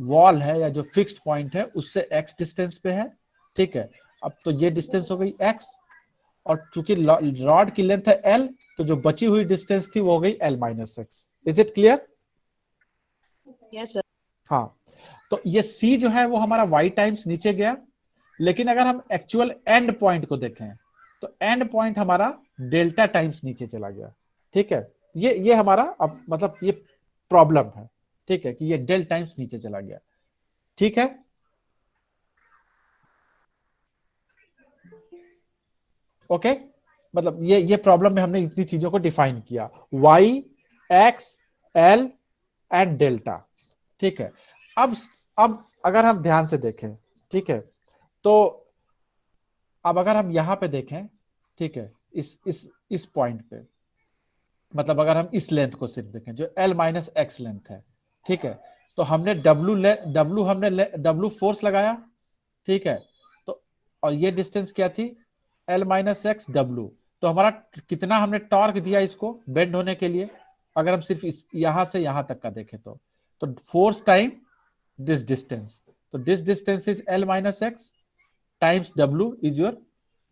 वॉल है या जो फिक्स्ड पॉइंट है उससे एक्स डिस्टेंस पे है। ठीक है, अब तो ये डिस्टेंस हो गई एक्स, और चूंकि रॉड की लेंथ है एल, तो जो बची हुई डिस्टेंस थी वो हो गई L minus x. Is it clear? Yes sir. हाँ, तो ये सी जो है वो हमारा वाई टाइम्स नीचे गया, लेकिन अगर हम एक्चुअल एंड पॉइंट को देखें तो एंड पॉइंट हमारा डेल्टा टाइम्स नीचे चला गया। ठीक है, ये हमारा अब मतलब ये प्रॉब्लम है। ठीक है, कि ये डेल टाइम्स नीचे चला गया। ठीक है, ओके, मतलब ये प्रॉब्लम में हमने इतनी चीजों को डिफाइन किया, y, x, L and delta. ठीक है, अब अगर हम ध्यान से देखें, ठीक है, तो अब अगर हम यहां पे देखें, ठीक है, इस पॉइंट पे, मतलब अगर हम इस लेंथ को सिर्फ देखें जो एल माइनस एक्स लेंथ है। ठीक है, तो हमने डब्लू फोर्स लगाया। ठीक है, तो और ये डिस्टेंस क्या थी, एल माइनस एक्स डब्लू। तो हमारा कितना हमने टॉर्क दिया इसको बेंड होने के लिए, अगर हम सिर्फ इस यहां से यहां तक का देखें तो फोर्स टाइम दिस डिस्टेंस, तो this distance is L minus x times W is your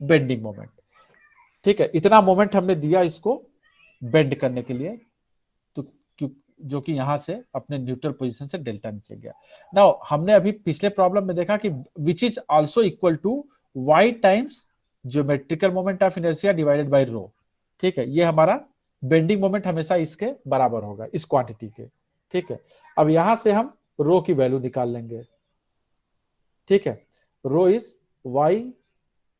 bending moment. ठीक है, इतना मोमेंट हमने दिया इसको बेंड करने के लिए, तो जो कि यहां से अपने न्यूट्रल पोजीशन से डेल्टा नीचे गया। नाउ हमने अभी पिछले प्रॉब्लम में देखा कि which is also equal to Y times geometrical moment of inertia divided by rho. ठीक है, ये हमारा बेंडिंग मोमेंट हमेशा इसके बराबर होगा, इस क्वांटिटी के। ठीक है, अब यहां से हम रो की वैल्यू निकाल लेंगे। ठीक है, rho is Y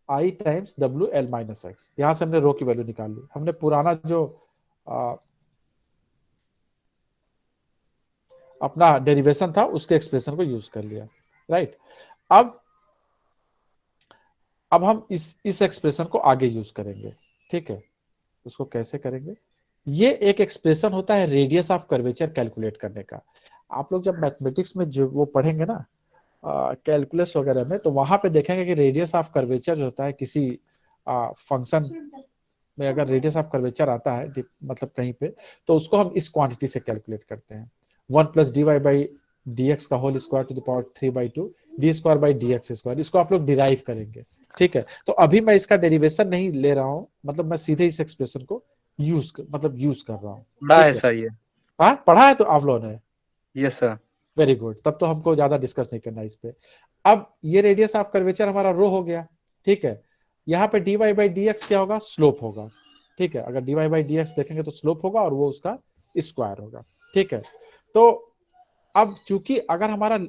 I times W L minus X. यहां से हमने रो की वैल्यू निकाल ली, हमने पुराना जो अपना डेरिवेशन था उसके एक्सप्रेशन को यूज कर लिया। राइट, अब अब हम इस एक्सप्रेशन को आगे यूज करेंगे, ठीक है। उसको कैसे करेंगे, ये एक एक्सप्रेशन होता है रेडियस ऑफ कर्वेचर कैलकुलेट करने का। आप लोग जब मैथमेटिक्स में जो वो पढ़ेंगे ना कैलकुलस वगैरह में, तो वहां पे देखेंगे कि रेडियस ऑफ कर्वेचर जो होता है किसी फंक्शन में, अगर रेडियस ऑफ कर्वेचर आता है मतलब कहीं पे, तो उसको हम इस क्वांटिटी से कैलकुलेट करते हैं, 1+dy/dx का whole square to the power 3/2 d²/dx²। इसको आप लोग डिराइव करेंगे, ठीक है। तो अभी मैं इसका डेरिवेशन नहीं ले रहा हूं, मतलब मैं सीधे इस एक्सप्रेशन को यूज कर रहा हूँ। पढ़ा है सर ये? हाँ पढ़ा है तो आप लोगों ने? Yes sir. वेरी गुड, तब तो हमको ज्यादा डिस्कस नहीं करना इस पे। अब ये रेडियस ऑफ कर्वेचर हमारा रो हो गया, ठीक है। यहाँ पे dy/dx क्या होगा, स्लोप होगा, ठीक है। अगर dy/dx देखेंगे तो स्लोप होगा और वो उसका स्क्वायर होगा, ठीक है। तो अब चूंकि अगर हमारा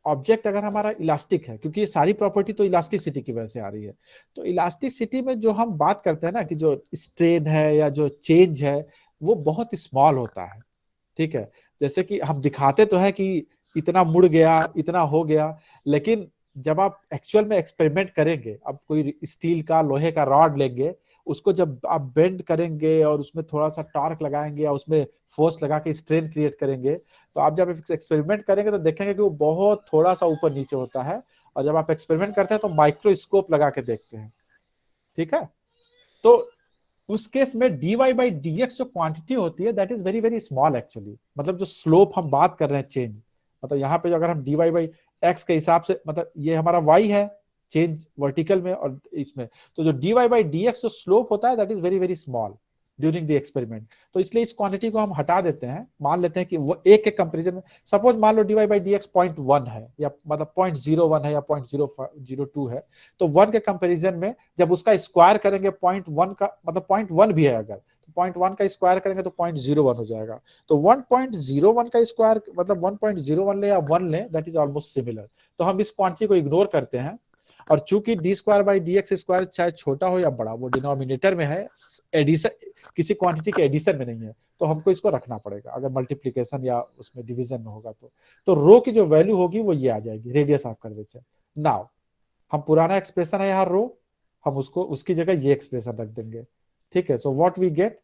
ऑब्जेक्ट अगर हमारा इलास्टिक है, क्योंकि ये सारी प्रॉपर्टी तो इलास्टिसिटी की वजह से आ रही है, तो इलास्टिसिटी में जो हम बात करते हैं ना कि जो स्ट्रेन है या जो चेंज है वो बहुत स्मॉल होता है, ठीक है। जैसे कि हम दिखाते तो है कि इतना मुड़ गया, इतना हो गया, लेकिन जब आप एक्चुअल में एक्सपेरिमेंट करेंगे, अब कोई स्टील का लोहे का रॉड लेंगे, उसको जब आप बेंड करेंगे और उसमें थोड़ा सा टॉर्क लगाएंगे या उसमें फोर्स लगा के स्ट्रेन क्रिएट करेंगे, तो आप जब एक्सपेरिमेंट करेंगे तो देखेंगे कि वो बहुत थोड़ा सा ऊपर नीचे होता है। और जब आप एक्सपेरिमेंट करते हैं तो माइक्रोस्कोप लगा के देखते हैं, ठीक है। तो उस केस में dy/dx जो क्वांटिटी होती है that is very very small actually. मतलब जो स्लोप हम बात कर रहे हैं चेंज, मतलब यहाँ पे जो अगर हम dy/x के हिसाब से, मतलब ये हमारा y है चेंज वर्टिकल में और इसमें, तो जो dy/dx जो स्लोप होता है that is very very small during the experiment. तो इसलिए इस क्वांटिटी को हम हटा देते हैं, मान लेते हैं कि वो एक के कंपेरिजन में, सपोज मान लो dy/dx 0.1 है या मतलब 0.01 है या 0.002 है, तो 1 के कंपैरिजन में जब उसका स्क्वायर करेंगे 0.1 का, मतलब 0.1 भी है अगर, तो 0.1 का स्क्वायर करेंगे तो 0.01 हो जाएगा। तो 1.01 का स्क्वायर मतलब 1.01 ले या 1 ले, दैट इज ऑलमोस्ट सिमिलर। तो हम इस क्वांटिटी को इग्नोर करते हैं, और चूंकि d²/dx² चाहे छोटा हो या बड़ा, वो डिनोमिनेटर में है, एडिशन किसी क्वांटिटी के एडिशन में नहीं है, तो हमको इसको रखना पड़ेगा अगर मल्टीप्लीकेशन या उसमें डिवीजन में होगा तो रो की जो वैल्यू होगी वो ये आ जाएगी, रेडियस ऑफ कर्वेचर। नाउ हम पुराना एक्सप्रेशन है यहाँ रो, हम उसको उसकी जगह ये एक्सप्रेशन रख देंगे, ठीक है। सो व्हाट वी गेट,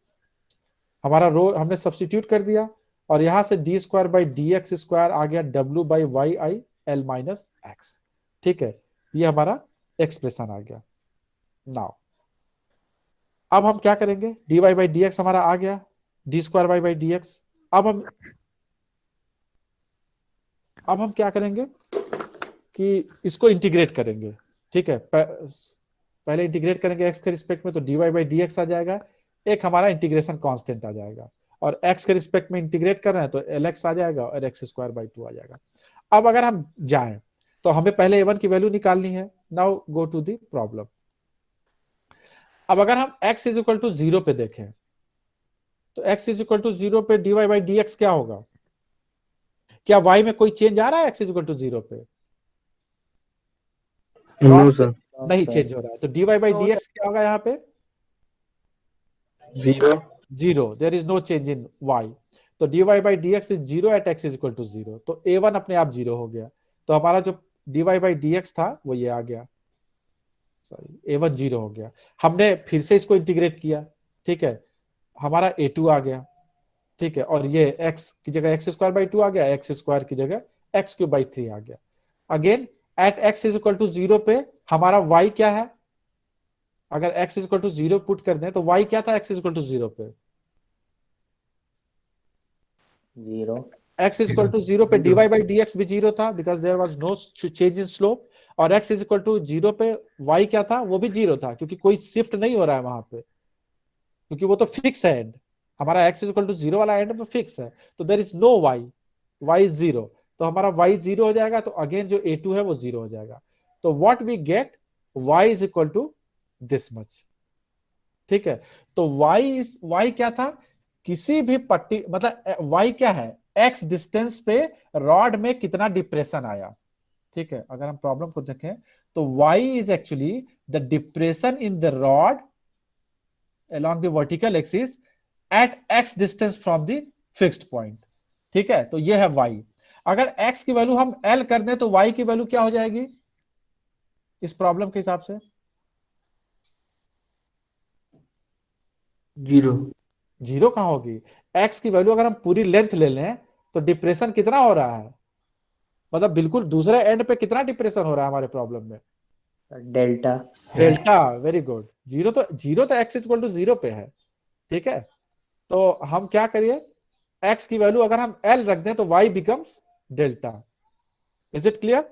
हमारा रो हमने सब्स्टिट्यूट कर दिया, और यहां से d²/dx² आ गया w/yi(l-x), ठीक है। ये हमारा एक्सप्रेशन आ गया। नाउ अब हम क्या करेंगे, dy/dx हमारा आ गया, d²y/dx। अब हम क्या करेंगे कि इसको इंटीग्रेट करेंगे, ठीक है। पहले इंटीग्रेट करेंगे x के रिस्पेक्ट में, तो dy/dx आ जाएगा, एक हमारा इंटीग्रेशन कांस्टेंट आ जाएगा, और x के रिस्पेक्ट में इंटीग्रेट कर रहे हैं तो lx आ जाएगा और x²/2 आ जाएगा। अब अगर हम जाएं तो हमें पहले a1 की वैल्यू निकालनी है। Now go to the problem. अब अगर हम x इज इक्वल टू 0 पे देखें, तो x इज इक्वल टू 0 पे dy/dx क्या होगा, क्या y में कोई चेंज आ रहा है x इज इक्वल टू 0 पे? No sir. नहीं चेंज हो रहा है, तो dy/dx क्या होगा यहाँ पे? 0, there is no change in y। तो dy/dx is 0 at x is equal to 0, तो a1 अपने आप 0 हो गया। तो हमारा जो dy/dx था वो ये आ गया, सॉरी a1 0 हो गया। हमने फिर से इसको इंटीग्रेट किया, ठीक है, हमारा a2 आ गया, ठीक है, और ये x की जगह x²/2 आ गया, x² की जगह x³ 3 आ गया। Again at x is equal to 0 पे हमारा y क्या है, अगर x is equal to 0 put कर दें तो y क्या था x इज इक्वल टू 0 पे? 0। x इज इक्वल टू 0 पे dy/dx भी 0 था, because there was no change in slope, और x इज इक्वल टू 0 पे y क्या था, वो भी 0 था, क्योंकि कोई शिफ्ट नहीं हो रहा है वहां पे, क्योंकि वो तो फिक्स है एंड, हमारा x इज इक्वल टू 0 वाला एंड में फिक्स है, तो there is no y is 0, तो हमारा y 0 हो जाएगा। तो अगेन जो a2 है वो 0 हो जाएगा। तो what we get, y is equal to this much, ठीक है। तो y क्या था, किसी भी पट्टी, मतलब y क्या है, x डिस्टेंस पे रॉड में कितना डिप्रेशन आया, ठीक है। अगर हम प्रॉब्लम को देखें तो y is actually the depression in the rod along the vertical axis at x distance from the fixed point, ठीक है। तो ये है y। अगर x की वैल्यू हम l कर दें तो y की वैल्यू क्या हो जाएगी इस प्रॉब्लम के हिसाब से? जीरो। जीरो कहाँ होगी? एक्स की वैल्यू अगर हम पूरी लेंथ ले लें तो डिप्रेशन कितना हो रहा है, मतलब बिल्कुल दूसरे एंड पे कितना डिप्रेशन हो रहा है हमारे प्रॉब्लम में? Delta. Delta. Very good. Zero तो एक्स इक्वल टू जीरो पे है, ठीक है। तो हम क्या करिए, एक्स की वैल्यू अगर हम एल रख दें तो y becomes delta. Is it clear?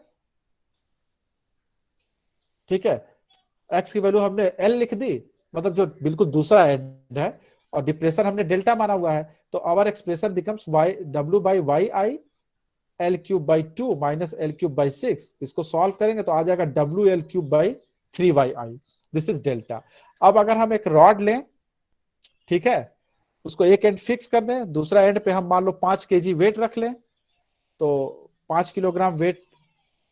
ठीक है, एक्स की वैल्यू हमने एल लिख दी, मतलब जो बिल्कुल दूसरा एंड है, और डिप्रेशन हमने डेल्टा माना हुआ है, तो आवर एक्सप्रेशन बिकम्स वाई डब्ल्यू by y I L cube by 2 minus L cube by 6। इसको सॉल्व करेंगे तो आ जाएगा डब्ल्यू L cube by 3 y I. This is delta. अब अगर हम एक रॉड लें, ठीक है, उसको एक एंड फिक्स कर दें, दूसरा एंड पे हम मान लो 5 kg वेट रख लें, तो 5 किलोग्राम वेट,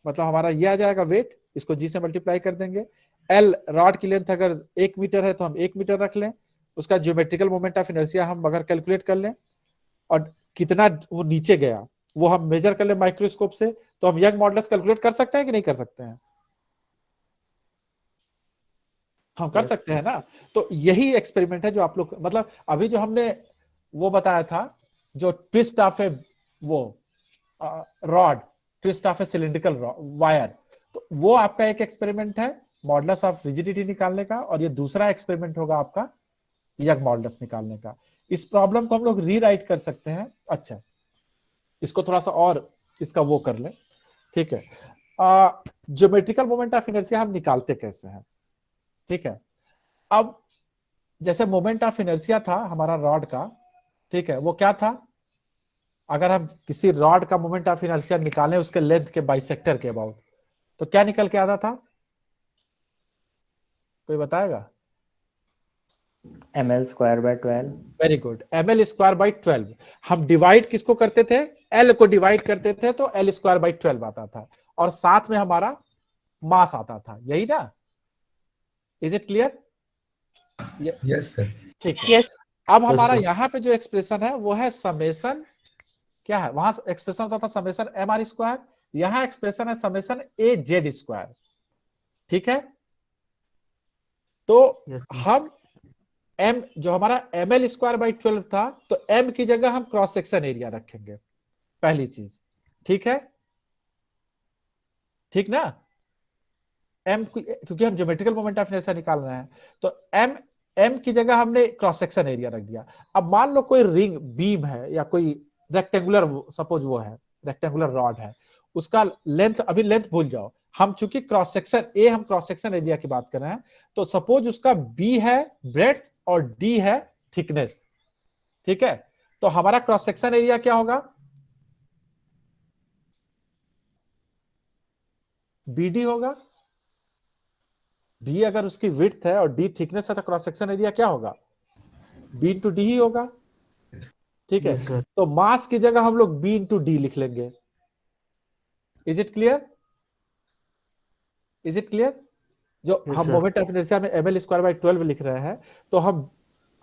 मतलब हमारा ये आ जाएगा वेट, इसको जी से मल्टीप्लाई कर देंगे। एल रॉड की लेंथ अगर 1 मीटर है तो हम 1 मीटर रख लें, उसका ज्योमेट्रिकल मोमेंट ऑफ इनर्शिया हम अगर कैलकुलेट कर लें, और कितना वो नीचे गया वो हम मेजर कर ले माइक्रोस्कोप से, तो हम यंग मॉडुलस कैलकुलेट कर सकते हैं कि नहीं कर सकते हैं? हम कर Yes. सकते हैं ना। तो यही एक्सपेरिमेंट है जो आप लोग, मतलब अभी जो हमने वो बताया था, जो ट्विस्ट ऑफ ए वो rod, twist of A cylindrical wire, तो वो आपका एक एक्सपेरिमेंट है मॉडुलस ऑफ रिजिडिटी निकालने का, और ये दूसरा एक्सपेरिमेंट होगा आपका यंग मॉडुलस निकालने का। इस प्रॉब्लम को हम लोग रीराइट कर सकते हैं। अच्छा, इसको थोड़ा सा और इसका वो कर ले, ठीक है। ज्योमेट्रिकल मोमेंट ऑफ इनर्शिया हम निकालते कैसे हैं, ठीक है। अब जैसे मोमेंट ऑफ इनर्शिया था हमारा रॉड का, ठीक है, वो क्या था, अगर हम किसी रॉड का मोमेंट ऑफ इनर्शिया निकालें उसके लेंथ के बाइसेक्टर के अबाउट, तो क्या निकल के आता था? कोई बताएगा? ml square by 12। Very good, ml square by 12। हम डिवाइड किसको करते थे? एल को डिवाइड करते थे तो एल स्क्वायर बाई 12 आता था, और साथ में हमारा मास आता था, यही ना? Is it clear? Yes sir. ठीक है। Yes. अब हमारा sir. यहाँ पे जो एक्सप्रेशन है वो है समेशन, क्या है वहां एक्सप्रेशन होता था समेशन एम आर स्क्वायर, यहाँ एक्सप्रेशन है समेशन ए जेड स्क्वायर, ठीक है। तो Yes, sir. हम एम जो हमारा एम एल स्क्वायर बाई 12 था, तो एम की जगह हम क्रॉस सेक्शन एरिया रखेंगे, पहली चीज, ठीक है, ठीक ना। एम क्योंकि हम ज्योमेट्रिकल मोमेंट ऑफ इनर्शिया निकाल रहे हैं, तो एम एम की जगह हमने क्रॉस सेक्शन एरिया रख दिया। अब मान लो कोई रिंग बीम है या कोई रेक्टेंगुलर, सपोज वो है रेक्टेंगुलर रॉड है, उसका लेंथ, अभी लेंथ भूल जाओ, हम चूंकि क्रॉस सेक्शन ए, हम क्रॉस सेक्शन एरिया की बात कर रहे हैं, तो सपोज उसका बी है ब्रेड्थ और डी है थिकनेस, ठीक है। तो हमारा क्रॉस सेक्शन एरिया क्या होगा? बी डी होगा। बी अगर उसकी विड्थ है और डी थिकनेस है तो क्रॉस सेक्शन एरिया क्या होगा? बी इंटू डी ही होगा, ठीक है। Yes, sir. तो मास की जगह हम लोग बी इंटू डी लिख लेंगे। Is it clear? Is it clear? जो Yes, हम sir. मोमेंट ऑफ इनर्शिया में एम एल स्क्वायर बाई 12 लिख रहे हैं, तो हम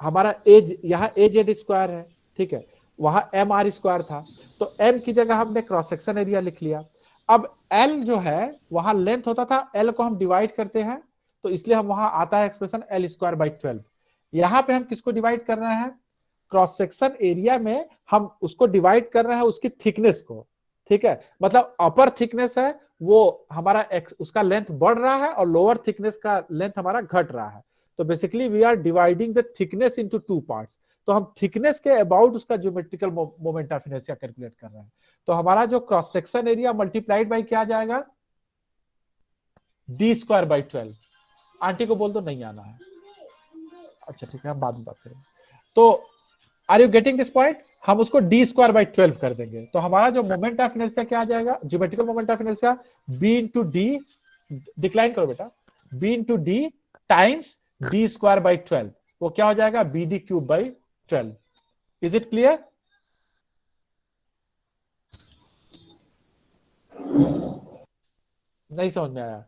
हमारा एज यहाँ ए जेड स्क्वायर है, ठीक है, वहां एम आर स्क्वायर था, तो एम की जगह हमने क्रॉस सेक्शन एरिया लिख लिया। अब एल जो है वहां लेंथ होता था, एल को हम डिवाइड करते हैं, तो इसलिए हम वहां आता है एक्सप्रेशन एल स्क्वायर बाई 12। यहाँ पे हम किसको डिवाइड कर रहे हैं? क्रॉस सेक्शन एरिया में हम उसको डिवाइड कर रहे हैं उसकी थिकनेस को, ठीक है। मतलब अपर थिकनेस है वो हमारा उसका लेंथ बढ़ रहा है, और लोअर थिकनेस का लेंथ हमारा घट रहा है। तो basically we are dividing the thickness into 2 parts. तो हम थिकनेस के अबाउट उसका geometrical moment of inertia calculate कर रहे हैं। तो हमारा जो cross section area multiplied by क्या आ जाएगा? D square by 12। आंटी को बोल दो नहीं आना है। अच्छा ठीक है, हम बाद में बात करेंगे। तो are you getting this point? हम उसको डी स्क्वायर बाई 12 कर देंगे, तो हमारा जो मोमेंट ऑफ इनर्शिया क्या आ जाएगा? Geometrical moment of inertia b into d, decline करो बेटा, b into d times d square by 12, वो क्या हो जाएगा? B d cube by 12। Is it clear? नहीं समझ में आया?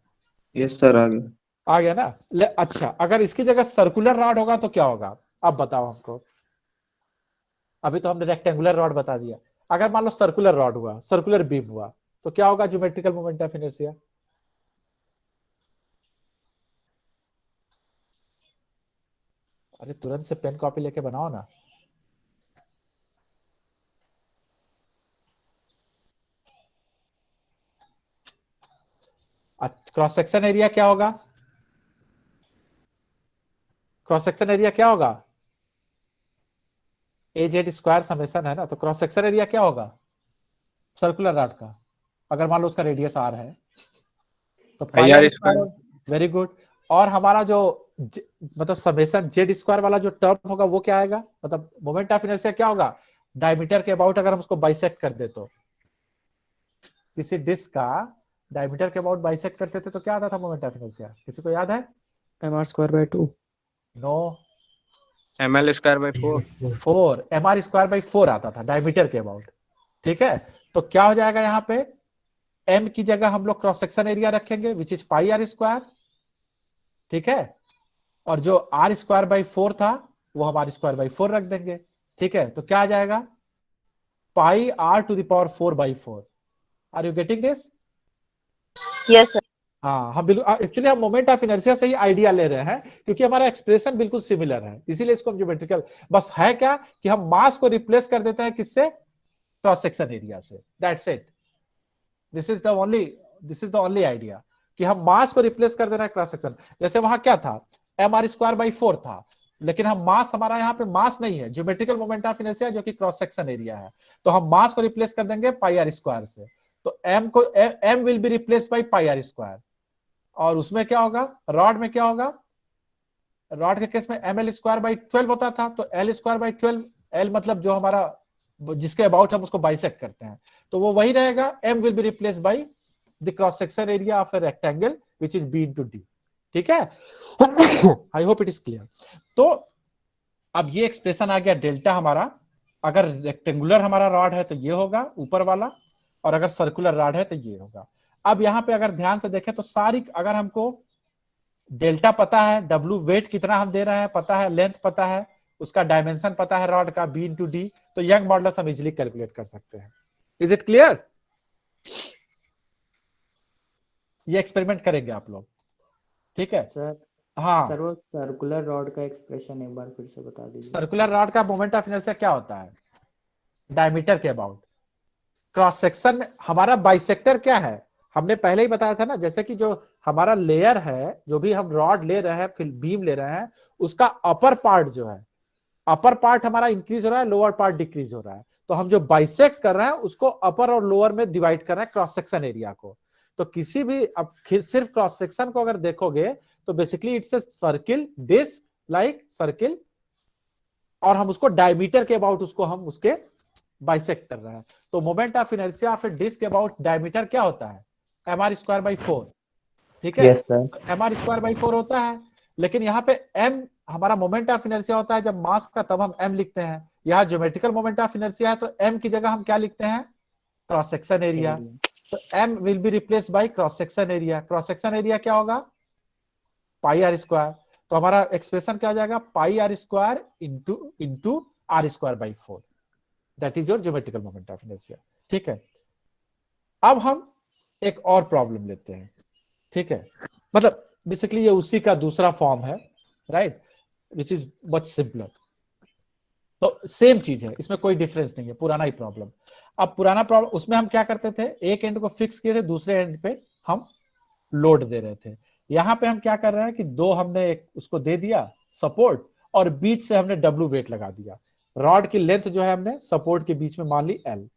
यस सर, आ गया। आ गया ना? अच्छा, अगर इसकी जगह सर्कुलर रॉड होगा तो क्या होगा? अब बताओ हमको। अभी तो हमने रेक्टेंगुलर रॉड बता दिया, अगर मान लो सर्कुलर रॉड हुआ, सर्कुलर बीम हुआ, तो क्या होगा ज्योमेट्रिकल मोमेंट ऑफ इनर्शिया? अरे तुरंत से पेन कॉपी लेके बनाओ ना। क्रॉस सेक्शन एरिया क्या होगा? क्रॉस सेक्शन एरिया क्या होगा? ए जेड स्क्वायर समेशन है ना, तो क्रॉस सेक्शन एरिया क्या होगा सर्कुलर रॉड का? अगर मान लो उसका रेडियस आर है तो पाई आर स्क्वायर। Very good. और हमारा जो मतलब समेशन जेड स्क्वायर वाला जो टर्म होगा वो क्या आएगा? मतलब मोमेंट ऑफ इनर्शिया क्या होगा? डायमीटर के अबाउट अगर हम उसको बाइसेक्ट कर दे तो किसी डिस्क का डायमीटर के अबाउट बाइसेक्ट करते थे तो क्या आता था मोमेंट ऑफ इनर्शिया? किसी को याद है? mr²/2 नो, ml²/4 4 आता था डायमीटर के अबाउट। ठीक है, तो क्या हो जाएगा यहाँ पे? m की जगह हम लोग क्रॉस सेक्शन एरिया रखेंगे which is pi are square. ठीक है, और जो r²/4 था वो हम r²/4 रख देंगे। ठीक है, तो क्या आ जाएगा? Pi r⁴/4। Are you getting this? Yes, sir. हाँ, हम बिल्कुल एक्चुअली हम मोमेंट ऑफ इनर्शिया से ही आइडिया ले रहे हैं क्योंकि हमारा एक्सप्रेशन बिल्कुल सिमिलर है, इसीलिए इसको हम ज्योमेट्रिकल। बस है क्या कि हम मास को रिप्लेस कर देते हैं किससे? क्रॉस सेक्शन एरिया से। That's it. This is the only idea कि हम मास को रिप्लेस कर दे रहे हैं क्रॉस सेक्शन। जैसे वहां क्या था? mr²/4 था, लेकिन हम मास, हमारा यहाँ पे मास नहीं है, ज्योमेट्रिकल मोमेंट ऑफ इनर्शिया जो कि क्रॉस सेक्शन एरिया है, तो हम मास को रिप्लेस कर देंगे पाई आर स्क्वायर से। तो m will be replaced by pi are square. और उसमें क्या होगा? रॉड में क्या होगा? रॉड के केस में ml²/12 होता था, तो l²/12, l मतलब जो हमारा जिसके अबाउट हम उसको बाइसेक्ट करते हैं, तो वो वही रहेगा। m will be replaced by the cross section area of a rectangle which is b × d। ठीक है, I hope it is clear. तो अब ये एक्सप्रेशन आ गया डेल्टा हमारा। अगर रेक्टेंगुलर हमारा रॉड है तो ये होगा ऊपर वाला, और अगर सर्कुलर रॉड है तो ये होगा। अब यहाँ पे अगर ध्यान से देखें तो सारी, अगर हमको डेल्टा पता है, डब्ल्यू वेट कितना हम दे रहे हैं पता है, लेंथ पता है, उसका डायमेंशन पता है रॉड का b × d, तो यंग मॉडुलस हम इजिली कैलकुलेट कर सकते हैं। Is it clear? ये एक्सपेरिमेंट करेंगे आप लोग। ठीक है सर। हाँ सर वो सर्कुलर रॉड का एक्सप्रेशन एक बार फिर से बता दीजिए। सर्कुलर रॉड का मोमेंट ऑफ इनर्शिया क्या होता है? डायमीटर के अबाउट। क्रॉस सेक्शन में हमारा बाइसेक्टर क्या है? हमने पहले ही बताया था ना, जैसे कि जो हमारा लेयर है, जो भी हम रॉड ले रहे हैं फिर बीम ले रहे हैं, उसका अपर पार्ट जो है, अपर पार्ट हमारा इंक्रीज हो रहा है, लोअर पार्ट डिक्रीज हो रहा है। तो हम जो बाइसेक्ट कर रहे हैं उसको अपर और लोअर में डिवाइड कर रहे हैं क्रॉस सेक्शन एरिया को। तो किसी भी, अब सिर्फ क्रॉस सेक्शन को अगर देखोगे तो basically it's a circle, disc like circle, और हम उसको डायमीटर के अबाउट उसको हम उसके बाइसेक्ट कर रहे हैं। तो moment of inertia of a disc about diameter क्या होता है? mr²/4। ठीक है, यस सर। mr²/4 होता है, लेकिन यहाँ पे m हमारा मोमेंट ऑफ इनर्शिया होता है जब मास का, तब हम m लिखते हैं। यहाँ ज्योमेट्रिकल मोमेंट ऑफ इनर्शिया है तो m की जगह हम क्या लिखते हैं? Cross section area. तो m will be replaced by cross section area. Cross section area क्या होगा? Pi are square. तो हमारा एक्सप्रेशन क्या हो जाएगा? Pi are square into r²/4। That is your geometrical moment of inertia. ठीक है, अब हम एक और प्रॉब्लम लेते हैं। ठीक है, मतलब बेसिकली ये उसी का दूसरा फॉर्म है, right, which is much simpler. तो सेम चीज है, इसमें कोई डिफरेंस नहीं है, पुराना ही प्रॉब्लम। अब पुराना प्रॉब्लम, उसमें हम क्या करते थे? एक एंड को फिक्स किए थे, दूसरे एंड पे हम लोड दे रहे थे। यहाँ पे हम क्या कर रहे हैं कि दो हमने एक उसको दे दिया सपोर्ट, और बीच से हमने डब्ल्यू वेट लगा दिया। रॉड की लेंथ जो है हमने सपोर्ट के बीच में मान ली एल।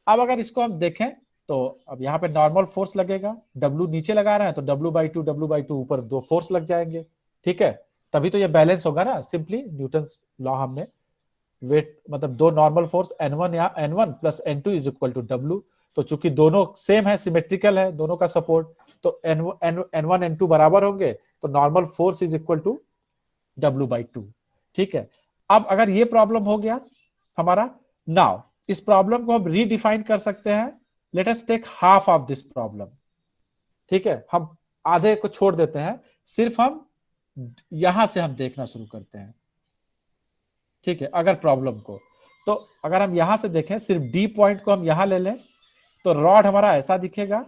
अब अगर इसको हम देखें तो अब यहाँ पे नॉर्मल फोर्स लगेगा, डब्ल्यू नीचे लगा रहे हैं तो W/2 ऊपर दो फोर्स लग जाएंगे। ठीक है, तभी तो ये बैलेंस होगा ना। सिंपली न्यूटन्स लॉ हमने वेट, मतलब दो नॉर्मल फोर्स N1 या N1 plus N2 is equal to W। तो चूंकि दोनों सेम है, सिमेट्रिकल है दोनों का सपोर्ट, तो N1 N2 बराबर होंगे, तो normal force is equal to W/2। ठीक है, अब अगर ये प्रॉब्लम हो गया हमारा, नाउ इस प्रॉब्लम को हम रीडिफाइन कर सकते हैं। Let us take half of this problem. ठीक है, हम आधे को छोड़ देते हैं, सिर्फ हम यहां से हम देखना शुरू करते हैं। ठीक है, अगर प्रॉब्लम को, तो अगर हम यहां से देखें, सिर्फ डी पॉइंट को हम यहां ले लें, तो रॉड हमारा ऐसा दिखेगा,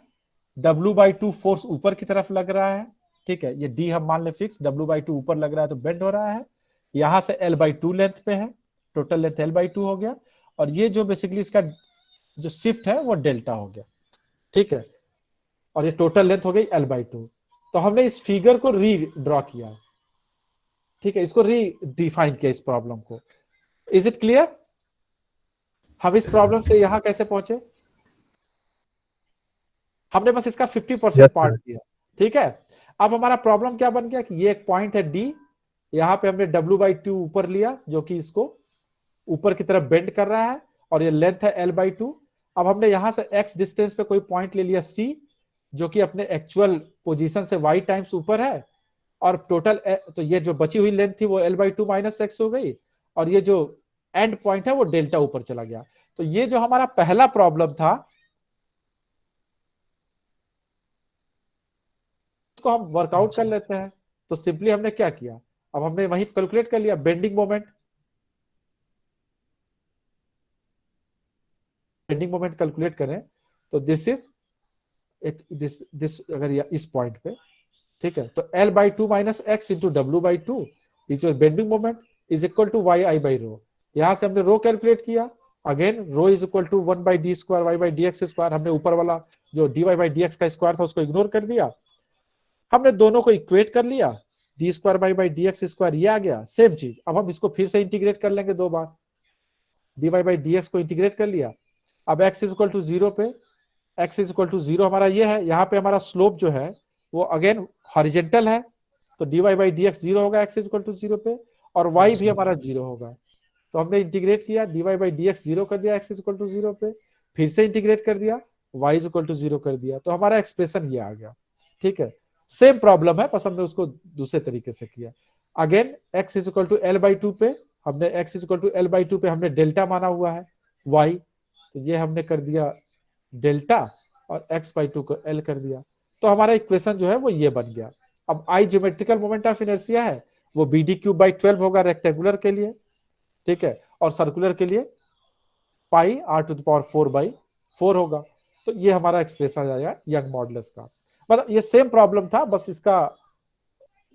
W/2 फोर्स ऊपर की तरफ लग रहा है। ठीक है, ये डी हम मान ले फिक्स, W/2 ऊपर लग रहा है तो बेंड हो रहा है। यहां से L/2 लेंथ पे है, टोटल लेंथ L/2 हो गया, और ये जो बेसिकली इसका जो शिफ्ट है वो डेल्टा हो गया, ठीक है, और ये टोटल लेंथ हो गई L/2। तो हमने इस फिगर को री ड्रॉ किया, ठीक है, इसको रीडिफाइन किया इस प्रॉब्लम को। Is it clear? हम इस प्रॉब्लम से यहां कैसे पहुंचे? हमने बस इसका 50% Yes, पार्ट sir. दिया, ठीक है। अब हमारा प्रॉब्लम क्या बन गया कि ये एक पॉइंट है डी, यहाँ पे हमने W/2 ऊपर लिया जो कि इसको ऊपर की तरफ बेंड कर रहा है, और ये लेंथ है L/2। अब हमने यहां से x डिस्टेंस पे कोई पॉइंट ले लिया C, जो कि अपने एक्चुअल पोजीशन से y टाइम्स ऊपर है, और टोटल तो ये जो बची हुई लेंथ थी वो L/2 माइनस x हो गई, और ये जो एंड पॉइंट है वो डेल्टा ऊपर चला गया। तो ये जो हमारा पहला प्रॉब्लम था उसको हम वर्कआउट कर लेते हैं। तो सिंपली हमने क्या किया, अब हमने वही कैलकुलेट कर लिया bending moment. Bending moment calculate करें तो दिस इज एक दिस अगर इस पॉइंट पे, ठीक है, तो L/2 minus x into W/2 is your bending moment is equal to yi/ρ। यहां से हमने रो कैलकुलेट किया, again rho is equal to 1/d² y/dx²। हमने ऊपर वाला जो dy/dx का स्क्वायर था उसको इग्नोर कर दिया, हमने दोनों को इक्वेट कर लिया, d² y/dx² ये आ गया, सेम चीज। अब हम इसको फिर से इंटीग्रेट कर लेंगे दो बार, dy/dx को इंटीग्रेट कर लिया। अब x इज इक्वल टू 0 पे, x इज इक्वल टू 0 हमारा ये है, यहाँ पे हमारा स्लोप जो है वो अगेन हॉरिजेंटल है, तो dy/dx 0 होगा x इज इक्वल टू 0 पे, और y भी हमारा 0 होगा। तो हमने इंटीग्रेट किया, dy/dx 0 कर दिया x इज इक्वल टू 0 पे, फिर से इंटीग्रेट कर दिया, y इज इक्वल टू 0 कर दिया, तो हमारा एक्सप्रेशन ये आ गया, ठीक है। सेम प्रॉब्लम है, बस हमने उसको दूसरे तरीके से किया। Again x is equal to L/2 पे, हमने x is equal to L/2 पे हमने डेल्टा माना हुआ है y, तो ये हमने कर दिया डेल्टा, और x/2 को L कर दिया। तो हमारा इक्वेशन जो है वो ये बन गया। अब I geometrical moment of inertia है वो BD³/12 होगा रेक्टेंगुलर के लिए, ठीक है, और सर्कुलर के लिए पाई r⁴/4 होगा। तो ये हमारा एक्सप्रेशन आ जाएगा यंग मॉडुलस का। मतलब ये सेम प्रॉब्लम था, बस इसका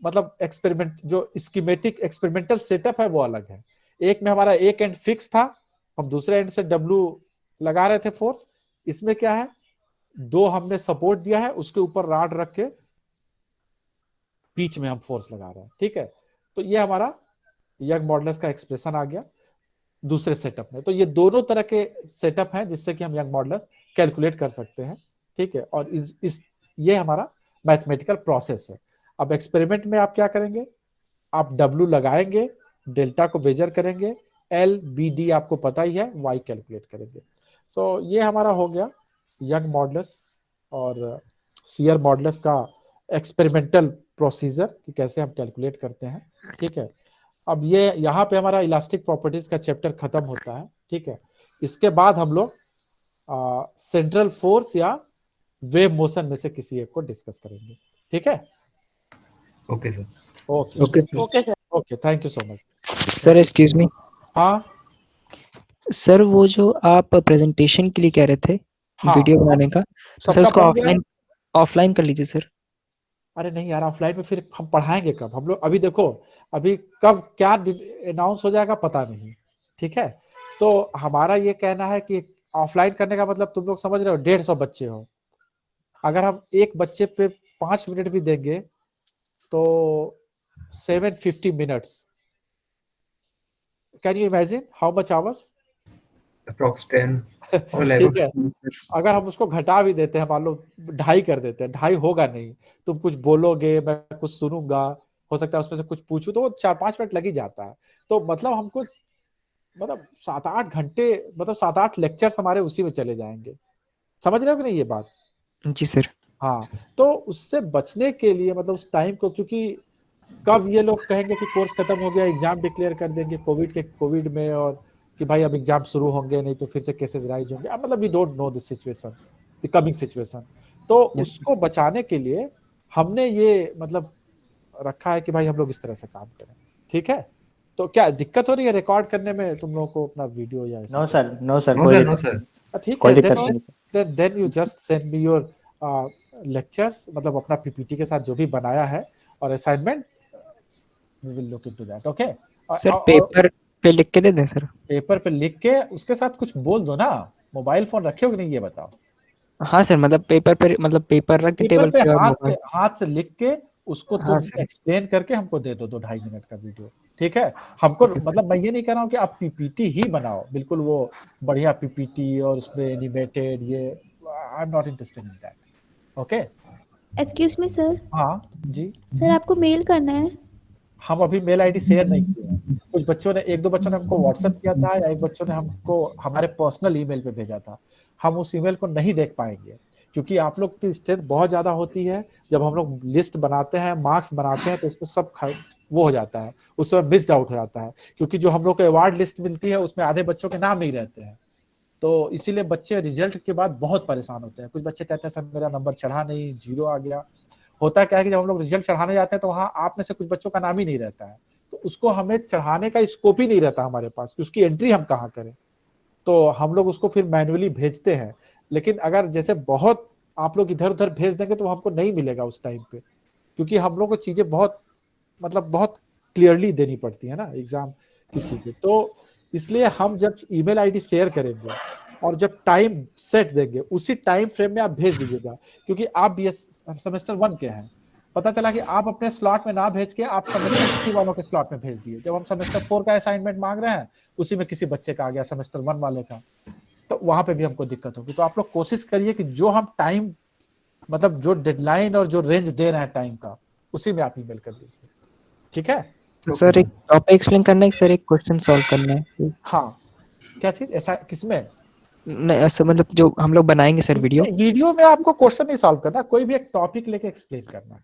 मतलब एक्सपेरिमेंट जो स्कीमेटिक एक्सपेरिमेंटल सेटअप है वो अलग है। एक में हमारा एक एंड फिक्स था, हम दूसरे एंड से W लगा रहे थे फोर्स। इसमें क्या है, दो हमने सपोर्ट दिया है, उसके ऊपर रॉड रख के बीच में हम फोर्स लगा रहे हैं, ठीक है। तो ये हमारा यंग मॉडुलस का एक्सप्रेशन आ गया दूसरे सेटअप में। तो ये दोनों तरह के सेटअप हैं जिससे कि हम यंग मॉडुलस कैलकुलेट कर सकते हैं, ठीक है। और ये हमारा मैथमेटिकल प्रोसेस है। अब एक्सपेरिमेंट में आप क्या करेंगे, आप W लगाएंगे, डेल्टा को मेजर करेंगे, L/BD आपको पता ही है, Y कैलकुलेट करेंगे। तो ये हमारा हो गया यंग मॉडुलस और शियर मॉडुलस का एक्सपेरिमेंटल प्रोसीजर कि कैसे हम कैलकुलेट करते हैं, ठीक है। अब ये यहाँ पे हमारा इलास्टिक प्रॉपर्टीज का चैप्टर खत्म होता है, ठीक है। इसके बाद हम लोग सेंट्रल फोर्स या वेव मोशन में से किसी एक को डिस्कस करेंगे, ठीक है। Okay, sir. Okay Okay, sir. Okay, thank you so much. Sir excuse me, हाँ सर वो जो आप प्रेजेंटेशन के लिए कह रहे थे हाँ, वीडियो बनाने का, तो सर सबका उसको बन गया? ऑफलाइन कर लीजिए सर। अरे नहीं यार, ऑफलाइन में फिर हम पढ़ाएंगे कब हम लोग? अभी देखो, अभी कब क्या अनाउंस हो जाएगा पता नहीं, ठीक है। तो हमारा ये कहना है कि ऑफलाइन करने का मतलब तुम लोग समझ रहे हो 150 बच्चे हो, अगर हम एक बच्चे पे 5 मिनट भी देंगे तो 750 minutes. Can you imagine how much hours? Approx 10 or ठीक 11. है, अगर हम उसको घटा भी देते हैं, मान लो 2.5 कर देते हैं, 2.5 होगा नहीं, तुम कुछ बोलोगे, मैं कुछ सुनूंगा, हो सकता है उसमें से कुछ पूछूं, तो वो 4-5 मिनट लग ही जाता है। तो मतलब हमको मतलब 7-8 घंटे, मतलब 7-8 लेक्चर्स हमारे उसी में चले जाएंगे। समझ रहे हो कि नहीं ये बात? जी सर। हाँ, तो उससे बचने के लिए मतलब उस टाइम को, क्योंकि कब ये लोग कहेंगे कि कोर्स खत्म हो गया, एग्जाम डिक्लेयर कर देंगे कोविड में, और कि भाई अब एग्जाम शुरू होंगे, नहीं तो फिर से केसेस राइज होंगे। मतलब we don't know this situation, the coming situation. तो उसको बचाने के लिए हमने ये मतलब रखा है कि भाई हम लोग इस तरह से काम करें, ठीक है। तो क्या दिक्कत हो रही है रिकॉर्ड करने में तुम लोगों को अपना वीडियो या ऐसा? No sir, no sir, No, कोई sir. दिक्कत No, sir. नहीं। ठीक कोई है, दिक्कत नहीं। Then you just send me your lectures, मतलब अपना पीपीटी के साथ जो भी बनाया है, और assignment, we will look into that, okay. Sir और पेपर पे लिख के दे दें सर? पेपर पे लिख के उसके साथ कुछ बोल दो ना। मोबाइल फोन रखे हो कि नहीं ये बताओ। हाँ सर, मतलब पेपर पे, मतलब पेपर रख के पेपर टेबल पे पे और मोबाइल। हाथ से लिख के उसको हाँ तुम सर। एक्सप्लेन करके हमको दे दो 2-2.5 मिनट का वीडियो। ठीक है, हमको मतलब मैं ये नहीं कह रहा हूँ कि आप पीपीटी ही बनाओ, बिल्कुल वो बढ़िया पीपीटी और उसमें एनिमेटेड, ये I am not interested in that. Okay. Excuse me sir, हाँ जी। सर आपको मेल करना है? हम अभी मेल आईडी शेयर नहीं किए हैं। कुछ बच्चों ने, 1-2 बच्चों ने हमको व्हाट्सएप किया था, या एक बच्चों ने हमको हमारे पर्सनल ईमेल पे भेजा था। हम उस ईमेल को नहीं देख पाएंगे क्योंकि आप लोग की स्ट्रेंथ बहुत ज्यादा होती है। जब हम लोग लिस्ट बनाते हैं, मार्क्स बनाते हैं, तो उसमें सब वो हो जाता है, उसमें मिस्ड आउट हो जाता है, क्योंकि जो हम लोग को अवार्ड लिस्ट मिलती है उसमें आधे बच्चों के नाम नहीं रहते हैं। तो इसीलिए बच्चे रिजल्ट के बाद बहुत परेशान होते हैं। कुछ बच्चे कहते हैं सर मेरा नंबर चढ़ा नहीं, 0 आ गया। होता क्या है कि जब हम लोग रिजल्ट चढ़ाने जाते हैं तो वहां आप में से कुछ बच्चों का नाम ही नहीं रहता है, तो उसको हमें चढ़ाने का स्कोप ही नहीं रहता हमारे पास कि उसकी एंट्री हम कहाँ करें। तो हम लोग उसको फिर मैन्युअली भेजते हैं। लेकिन अगर जैसे बहुत आप लोग इधर उधर भेज देंगे तो हमको नहीं मिलेगा उस टाइम पे, क्योंकि हम लोग को चीजें बहुत मतलब बहुत क्लियरली देनी पड़ती है ना एग्जाम की चीजें। तो इसलिए हम जब ईमेल आईडी शेयर करेंगे और जब टाइम सेट देंगे उसी टाइम फ्रेम में आप भेज दीजिएगा, क्योंकि आप भी सेमेस्टर 1 के हैं। पता चला कि आप अपने स्लॉट में ना भेज के आप सेमेस्टर 3 वालों के स्लॉट में भेज दिए। जब हम सेमेस्टर 4 का असाइनमेंट मांग रहे हैं उसी में किसी बच्चे का आ गया सेमेस्टर 1 वाले का, तो वहां पे भी हमको दिक्कत होगी। तो आप लोग कोशिश करिए कि जो हम टाइम मतलब जो डेडलाइन और जो रेंज दे रहे हैं टाइम का, उसी में आप ईमेल कर दीजिए। ठीक है। सर एक टॉपिक एक्सप्लेन करना है सर, एक क्वेश्चन सॉल्व करना है? हाँ, क्या चीज ऐसा किसमें? नहीं ऐसा मतलब जो हम लोग बनाएंगे सर वीडियो। वीडियो में आपको क्वेश्चन नहीं सॉल्व करना, कोई भी एक टॉपिक लेके एक्सप्लेन करना है।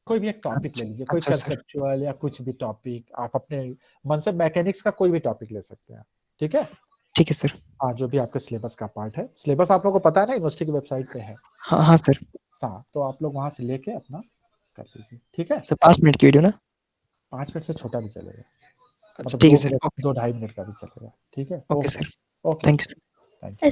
कोई भी एक टॉपिक ले लीजिए, कोई अच्छा सर। कंसेप्चुअल या कुछ भी टॉपिक, आप अपने मन से मैकेनिक्स का कोई भी टॉपिक ले सकते हैं। ठीक है। ठीक है सर। हाँ, जो भी आपके सिलेबस का पार्ट है। सिलेबस आप लोगों को पता है ना, यूनिवर्सिटी की वेबसाइट पे है। हाँ हाँ सर। हाँ, तो आप लोग वहां से लेके अपना कर लीजिए। ठीक है। सर 5 मिनट की वीडियो ना? 5 मिनट से छोटा भी चलेगा, अच्छा मतलब ठीक है 2 सर। मिनट 2-2.5 मिनट का भी चलेगा। ठीक है। Okay sir. Okay. Thank you sir. Thank you.